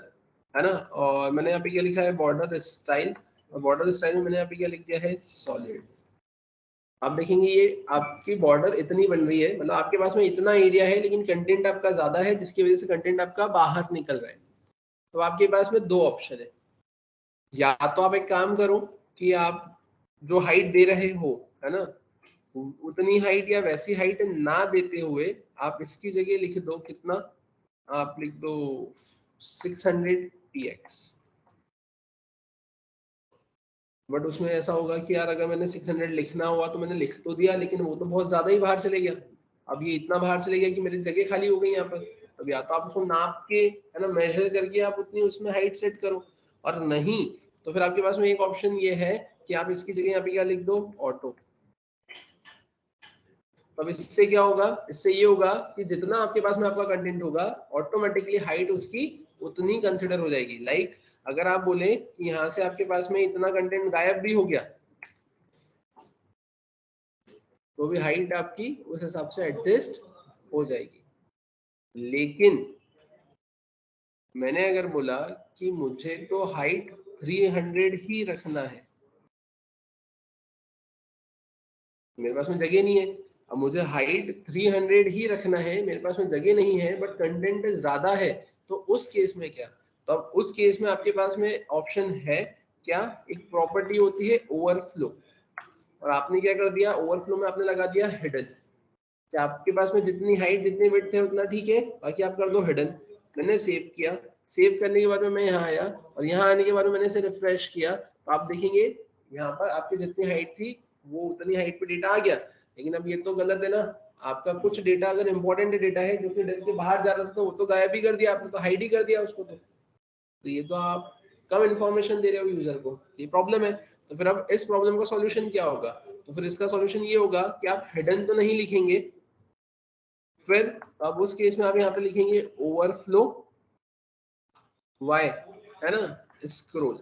Speaker 1: है ना, और मैंने यहाँ पे क्या लिखा है, बॉर्डर स्टाइल, और बॉर्डर स्टाइल में मैंने यहाँ पे क्या लिख दिया है, सॉलिड। आप देखेंगे ये आपकी बॉर्डर इतनी बन रही है, मतलब आपके पास में इतना एरिया है लेकिन कंटेंट आपका ज्यादा है, जिसकी वजह से कंटेंट आपका बाहर निकल रहा है। तो आपके पास में दो ऑप्शन है, या तो आप एक काम करो कि आप जो हाइट दे रहे हो, है ना, उतनी हाइट या वैसी हाइट ना देते हुए आप इसकी जगह लिख दो कितना, आप लिख दो 600 px। बट उसमें ऐसा होगा कि यार अगर मैंने 600 लिखना हुआ तो मैंने लिख तो दिया, लेकिन वो तो बहुत ज्यादा ही बाहर चले गया। अब ये इतना बाहर चले गया कि मेरी जगह खाली हो गई यहाँ पर, अब या तो आप उसको नाप के है ना मेजर करके आप उतनी उसमें हाइट सेट करो, और नहीं तो फिर आपके पास में एक ऑप्शन ये है कि आप इसकी जगह यहाँ पे क्या लिख दो, ऑटो। अब इससे क्या होगा, इससे ये होगा कि जितना आपके पास में आपका कंटेंट होगा ऑटोमेटिकली हाइट उसकी उतनी कंसिडर हो जाएगी। लाइक अगर आप बोले कि यहाँ से आपके पास में इतना कंटेंट गायब भी हो गया तो भी हाइट आपकी उस हिसाब से एडजस्ट हो जाएगी। लेकिन मैंने अगर बोला कि मुझे तो हाइट 300 ही रखना है, मेरे पास में जगह नहीं है, अब मुझे हाइट 300 ही रखना है, मेरे पास में जगह नहीं है बट कंटेंट ज्यादा है, तो उस केस में क्या, तो अब उस केस में आपके पास में ऑप्शन है क्या, एक प्रॉपर्टी होती है ओवरफ्लो, और आपने क्या कर दिया, ओवरफ्लो में आपने लगा दिया हिडन, कि आपके पास में जितनी हाइट जितनी विड्थ है उतना ठीक है, बाकी आप कर दो हिडन। मैंने सेव किया, सेव करने के बाद में मैं यहाँ आया और यहाँ आने के बाद में मैंने इसे रिफ्रेश किया, तो आप देखेंगे यहाँ पर आपकी जितनी हाइट थी वो उतनी हाइट पे डेटा आ गया। लेकिन अब ये तो गलत है ना, आपका कुछ डेटा अगर इंपॉर्टेंट डेटा है जो कि डेटा के बाहर जा रहा था तो वो तो गायब ही कर दिया आपने, तो हाइड ही कर दिया उसको, तो ये तो आप कम इंफॉर्मेशन दे रहे हो यूजर को, ये प्रॉब्लम है। तो फिर अब इस प्रॉब्लम का सॉल्यूशन क्या होगा, तो फिर इसका सॉल्यूशन ये होगा कि आप हिडन तो नहीं लिखेंगे, फिर अब उस केस में आप यहाँ पे लिखेंगे ओवरफ्लो वाई, है ना, स्क्रोल,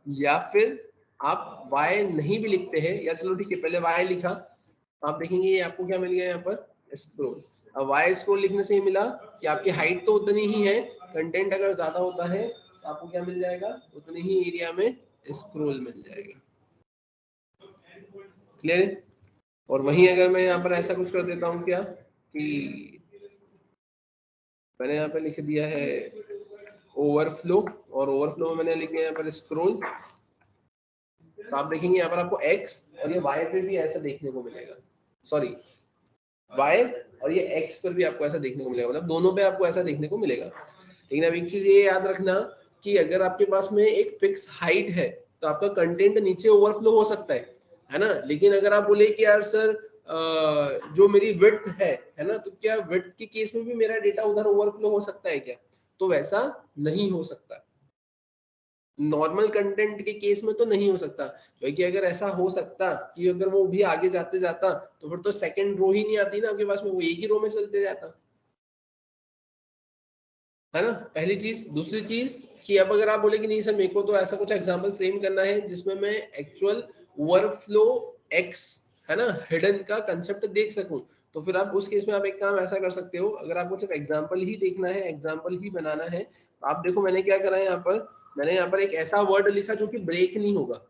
Speaker 1: या फिर आप वाई नहीं भी लिखते हैं, या चलो ठीक है पहले वाई लिखा, आप देखेंगे ये आपको क्या मिल गया यहाँ पर, स्क्रोल। अब वाई स्क्रोल लिखने से ही मिला कि आपकी हाइट तो उतनी ही है, कंटेंट अगर ज्यादा होता है तो आपको क्या मिल जाएगा, उतनी ही एरिया में स्क्रोल मिल जाएगा। क्लियर है? और वहीं अगर मैं यहाँ पर ऐसा कुछ कर देता हूँ क्या कि मैंने यहाँ पे लिख दिया है ओवरफ्लो, और ओवरफ्लो में मैंने लिख दिया यहाँ पर स्क्रोल, तो आप देखेंगे यहाँ पर आपको एक्स और ये वाई पे भी ऐसा देखने को मिलेगा, सॉरी वाई और ये एक्स पर भी आपको ऐसा देखने को मिलेगा, मतलब दोनों पे आपको ऐसा देखने को मिलेगा। लेकिन अब एक चीज ये याद रखना कि अगर आपके पास में एक फिक्स हाइट है तो आपका कंटेंट नीचे ओवरफ्लो हो सकता है ना, लेकिन अगर आप बोले कि यार सर जो मेरी विड्थ है ना, तो क्या विड्थ के केस में भी मेरा डेटा उधर ओवरफ्लो हो सकता है क्या, तो वैसा नहीं हो सकता, नॉर्मल कंटेंट के केस में तो नहीं हो सकता, क्योंकि अगर ऐसा हो सकता कि अगर वो भी आगे जाते जाता तो फिर तो सेकंड रो ही नहीं आती ना आपके पास में, वो एक ही रो में चलते जाता, है ना, पहली चीज। दूसरी चीज कि अब अगर आप बोले कि नहीं सर मेरे को तो ऐसा कुछ एग्जांपल फ्रेम करना है जिसमें मैं एक्चुअल ओवरफ्लो एक्स, है ना, हिडन का कंसेप्ट देख सकूं, तो फिर आप उस केस में आप एक काम ऐसा कर सकते हो, अगर आपको सिर्फ एग्जांपल ही देखना है, एग्जांपल ही बनाना है, तो आप देखो मैंने क्या करा है यहाँ पर, मैंने यहाँ पर एक ऐसा वर्ड लिखा जो कि ब्रेक नहीं होगा।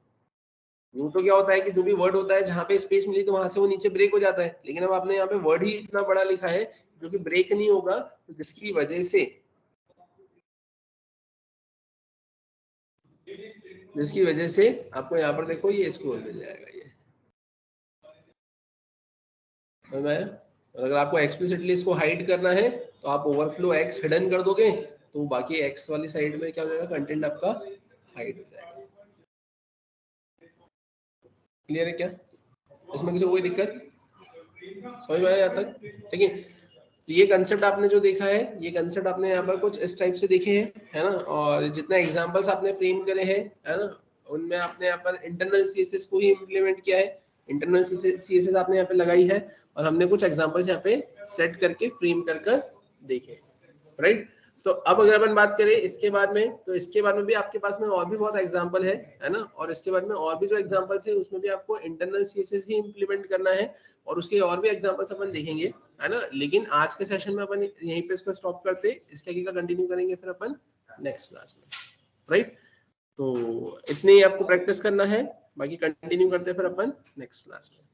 Speaker 1: यूं तो क्या होता है कि जो भी वर्ड होता है जहाँ पे स्पेस मिली तो वहां से वो नीचे ब्रेक हो जाता है, लेकिन अब आपने यहाँ पे वर्ड ही इतना बड़ा लिखा है जो कि ब्रेक नहीं होगा, तो जिसकी वजह से आपको यहाँ पर देखो ये स्क्रोल मिल जाएगा, ये समझ में आया? और अगर आपको एक्सप्लिसिटली इसको हाइड करना है तो आप ओवरफ्लो एक्स हिडन कर दोगे, तो बाकी एक्स वाली साइड में क्या हो जाएगा, कंटेंट आपका हाइड हो जाएगा। क्लियर है क्या, इसमें किसी को कोई दिक्कत समझ में आया यहाँ तक? ठीक है, तो ये कंसेप्ट आपने जो देखा है, ये कंसेप्ट आपने यहाँ पर कुछ इस टाइप से देखे हैं, है ना, और जितने एग्जांपल्स आपने फ्रेम करे हैं, है ना, उनमें आपने यहाँ पर इंटरनल सीएसएस को ही इम्प्लीमेंट किया है, इंटरनल सीएसएस आपने यहाँ पे लगाई है, और हमने कुछ एग्जांपल्स यहाँ पे सेट करके फ्रेम कर कर देखे, राइट। तो अब अगर अपन बात करें इसके बाद में, तो इसके बाद में भी आपके पास में और भी बहुत एग्जांपल है ना, और इसके बाद में और भी जो एग्जांपल्स है उसमें भी आपको इंटरनल सीएसएस ही इंप्लीमेंट करना है, और उसके और भी एग्जांपल्स अपन देखेंगे, है ना। लेकिन आज के सेशन में अपन यहीं पे इसको स्टॉप करते, इसके आगे का कंटिन्यू करेंगे फिर अपन नेक्स्ट क्लास में, राइट। तो इतने ही आपको प्रैक्टिस करना है, बाकी कंटिन्यू करते हैं फिर अपन नेक्स्ट क्लास में।